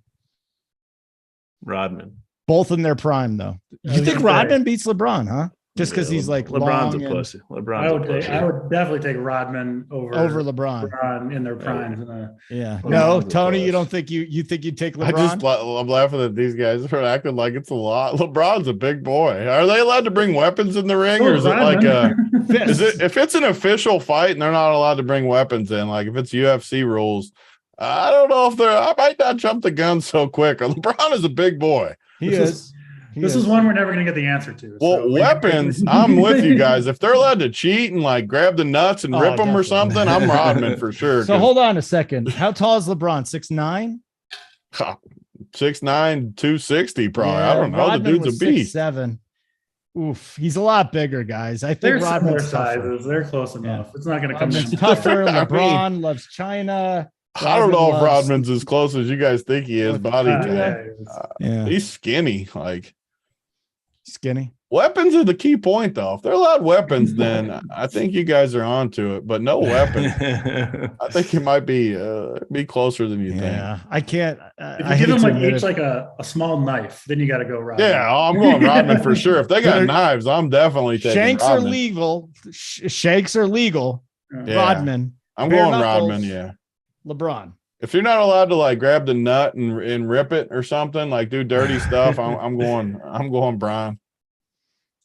Rodman. Both in their prime, though. You think Rodman beats LeBron, huh? Just because he's like LeBron's a pussy. I would definitely take Rodman over LeBron in their prime. Yeah. No, Tony, you don't think you think you'd take LeBron? I'm laughing at these guys for acting like it's a lot. LeBron's a big boy. Are they allowed to bring weapons in the ring, or is it like if it's an official fight and they're not allowed to bring weapons in, like if it's UFC rules? I don't know if I might not jump the gun so quick. LeBron is a big boy. This is one we're never going to get the answer to. Well, weapons, I'm with you guys. If they're allowed to cheat and like grab the nuts and rip them or something, I'm Rodman for sure. So hold on a second. How tall is LeBron? 6'9"? 6'9", 260 probably. Yeah, I don't know. Rodman, the dude's a beast. 6'7". Oof, he's a lot bigger, guys. I think Rodman's sizes. They're close enough. It's not going to come in tougher. LeBron loves China. I don't know if Rodman's as close as you guys think he is. Body type. He's skinny. Like skinny. Weapons are the key point, though. If they're allowed weapons, then I think you guys are onto it. But no weapons, I think it might be closer than you think. Yeah, I can't. If you give them like each like a small knife, then you got to go Rodman. Yeah, I'm going Rodman for sure. If they got knives, I'm definitely taking Shanks Rodman. are legal. Shanks are legal. Yeah. Rodman. I'm going Rodman. Yeah. LeBron. If you're not allowed to like grab the nut and rip it or something, like do dirty stuff, I'm going Brian.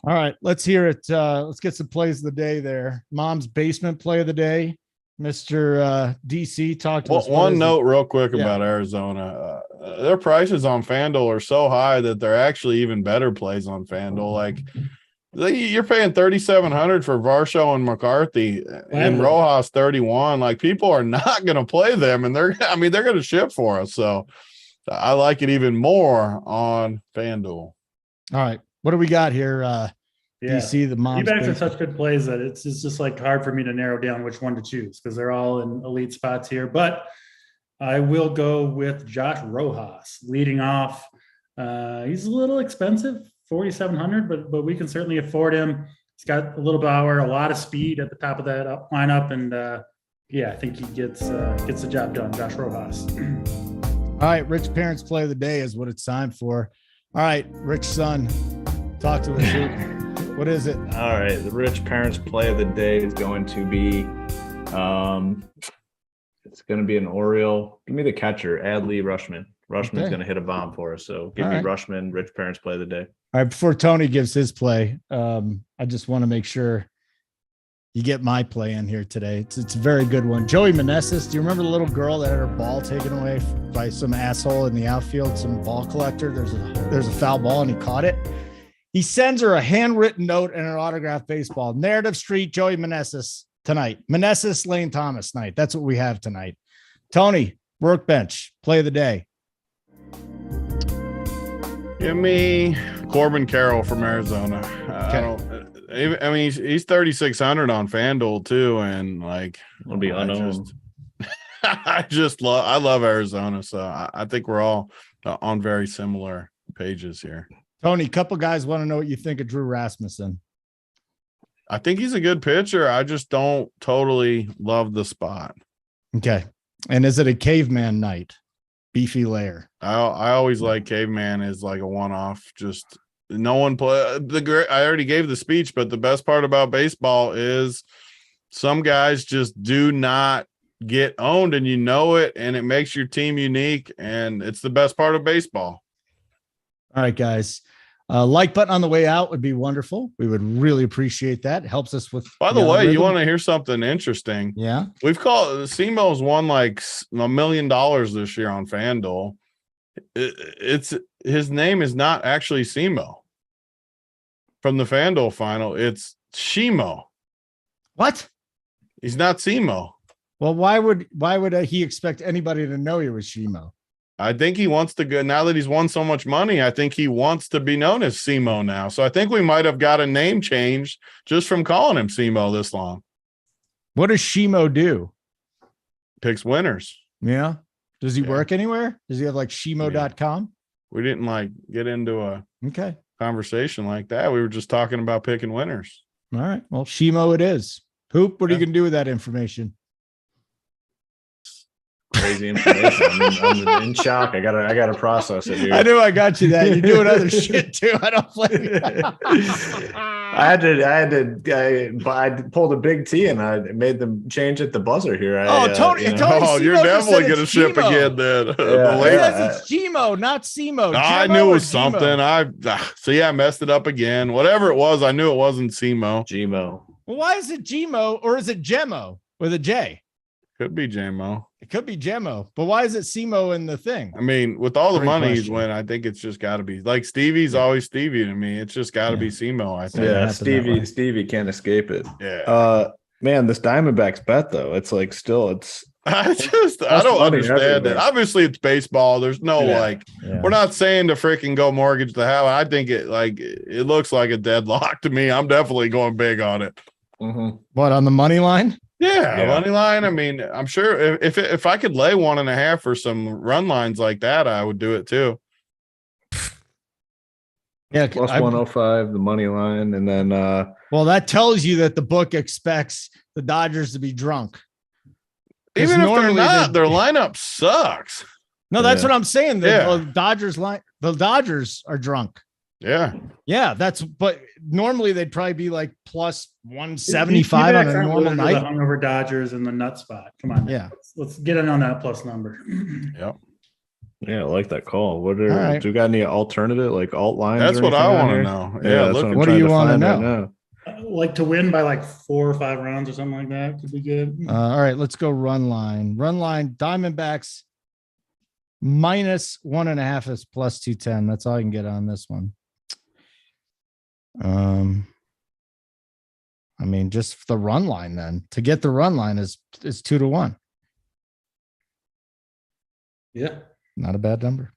All right, let's hear it. Let's get some plays of the day there. Mom's basement play of the day. Mr. DC, talk to us. One note real quick about Arizona. Their prices on FanDuel are so high that they're actually even better plays on FanDuel. Like you're paying $3,700 for Varsho and McCarthy and Rojas 31. Like people are not going to play them, and they're going to ship for us. So I like it even more on FanDuel. All right, what do we got here? DC, the Mom's D-backs are such good plays that it's just like hard for me to narrow down which one to choose because they're all in elite spots here. But I will go with Josh Rojas leading off. He's a little expensive. 4,700, but we can certainly afford him. He's got a little power, a lot of speed at the top of that lineup, and I think he gets the job done. Josh Rojas. All right, Rich Parents play of the day is what it's time for. All right, Rich Son, talk to us. What is it? All right, the Rich Parents play of the day is going to be, it's going to be an Oriole. Give me the catcher, Adley Rutschman. Rutschman's going to hit a bomb for us, so give me Rutschman. Rich Parents play of the day. All right, before Tony gives his play, I just want to make sure you get my play in here today. It's a very good one. Joey Meneses, do you remember the little girl that had her ball taken away by some asshole in the outfield, some ball collector? There's a foul ball, and he caught it. He sends her a handwritten note and an autographed baseball. Narrative Street, Joey Meneses tonight. Meneses, Lane Thomas night. That's what we have tonight. Tony, workbench, play of the day. Give me Corbin Carroll from Arizona. He's 3,600 on FanDuel too, and like it'll be unknown. I love Arizona, so I think we're all on very similar pages here. Tony, a couple guys want to know what you think of Drew Rasmussen. I think he's a good pitcher. I just don't totally love the spot. Okay, and is it a caveman night? Beefy layer. I always like caveman is like a one-off. Just no one play I already gave the speech, but the best part about baseball is some guys just do not get owned, and you know it, and it makes your team unique, and it's the best part of baseball. All right, guys. Like button on the way out would be wonderful. We would really appreciate that. It helps us with. By the way, you want to hear something interesting? Yeah. We've called Semo's won like $1 million this year on FanDuel. It's his name is not actually Semo from the FanDuel final. It's Shimo. What? He's not Semo. Well, why would he expect anybody to know he was Shimo? I think he wants to go now that he's won so much money. I think he wants to be known as SEMO now. So I think we might have got a name change just from calling him SEMO this long. What does Shimo do? Picks winners. Yeah. Does he work anywhere? Does he have like Shimo.com? We didn't like get into a conversation like that. We were just talking about picking winners. All right. Well, Shimo it is. Hoop, what are you going to do with that information? Crazy information. I'm in shock. I gotta process it here. I knew I got you that. You're doing other shit too. I don't blame you. I pulled a big T and I made them change it the buzzer here. Tony, you're definitely gonna ship again then. It's Gmo, not Semo. I knew it was something. I messed it up again. Whatever it was, I knew it wasn't Semo. Gmo. Well, why is it Gmo or is it Gemo with a J? Could be Jamo. It could be Gemo, but why is it Semo in the thing? I mean, with all the money he's win, I think it's just got to be like Stevie's always Stevie to me. It's just got to be Semo. I think. Yeah, Stevie can't escape it. Yeah. Man, this Diamondbacks bet though, it's like I don't understand it. Obviously, it's baseball. There's no we're not saying to freaking go mortgage the house. I think it looks like a deadlock to me. I'm definitely going big on it. Mm-hmm. What, on the money line? Yeah, money line. I mean, I'm sure if I could lay 1.5 for some run lines like that, I would do it too. Yeah, plus 105, the money line, and then well, that tells you that the book expects the Dodgers to be drunk. Even if they're not, their lineup sucks. No, that's what I'm saying. The Dodgers are drunk. Yeah. But normally they'd probably be like plus 175 on a normal night. The hungover Dodgers and the nut spot. Come on. Yeah. Let's get in on that plus number. Yep. Yeah, I like that call. Do you got any alternative like alt lines? That's what I want to know. Yeah. What do you want to know? Like to win by like 4 or 5 rounds or something like that could be good. All right, let's go run line. Diamondbacks minus 1.5 is plus 210. That's all I can get on this one. I mean, just the run line then. To get the run line is 2-1. Yeah. Not a bad number.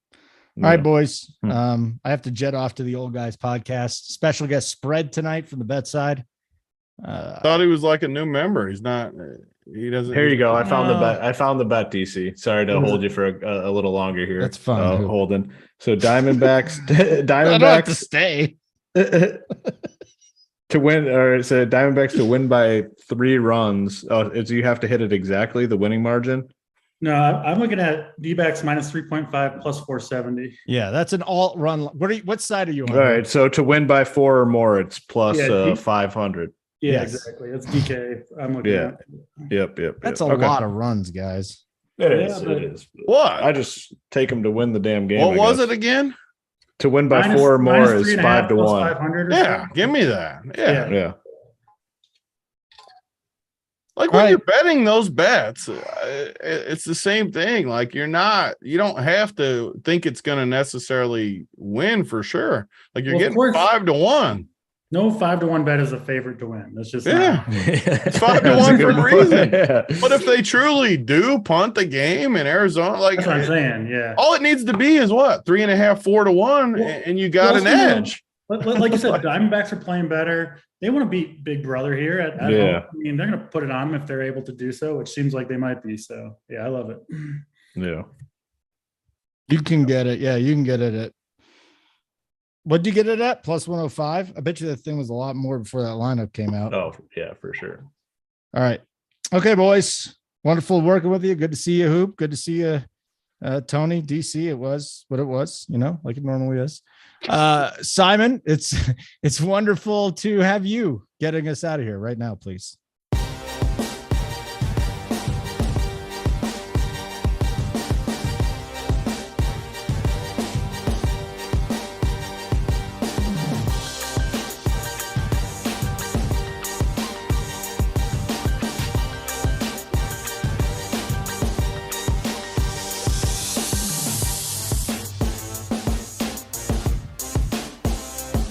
All right, boys. I have to jet off to the Old Guys podcast. Special guest spread tonight from the bet side. Thought he was like a new member. He's not. He doesn't. Here you go. I found the bet, DC. Sorry to hold you for a little longer here. That's fine. Holden. So Diamondbacks. I don't have to stay. To win, or so Diamondbacks to win by 3 runs. You have to hit it exactly, the winning margin. No, I'm looking at D-backs minus 3.5 plus 470. Yeah, that's an alt run. What side are you on? All right, so to win by 4 or more, it's plus 500. Yeah, Yes. exactly. That's DK. I'm looking at. Yep. That's a lot of runs, guys. It is. What? I just take them to win the damn game. What was it again? To win by 4 or more is 5 to 1. 500 Yeah, give me that. Yeah. Like when you're betting those bets, it's the same thing. Like you don't have to think it's going to necessarily win for sure. Like you're getting 5 to 1. No 5 to 1 bet is a favorite to win. That's just it's 5 to 1 for a reason. Yeah. But if they truly do punt the game in Arizona, like that's what I'm saying. Yeah. All it needs to be is what 3.5, 4 to 1, and you got an edge. Like you said, Diamondbacks are playing better. They want to beat Big Brother here at home. I mean, they're going to put it on them if they're able to do so, which seems like they might be. So, yeah, I love it. Yeah. You can get it. Yeah, you can get it at. What'd you get it at? Plus 105? I bet you that thing was a lot more before that lineup came out. Oh, yeah, for sure. All right. Okay, boys. Wonderful working with you. Good to see you, Hoop. Good to see you, Tony, DC. It was what it was, like it normally is. Simon, it's wonderful to have you getting us out of here right now, please.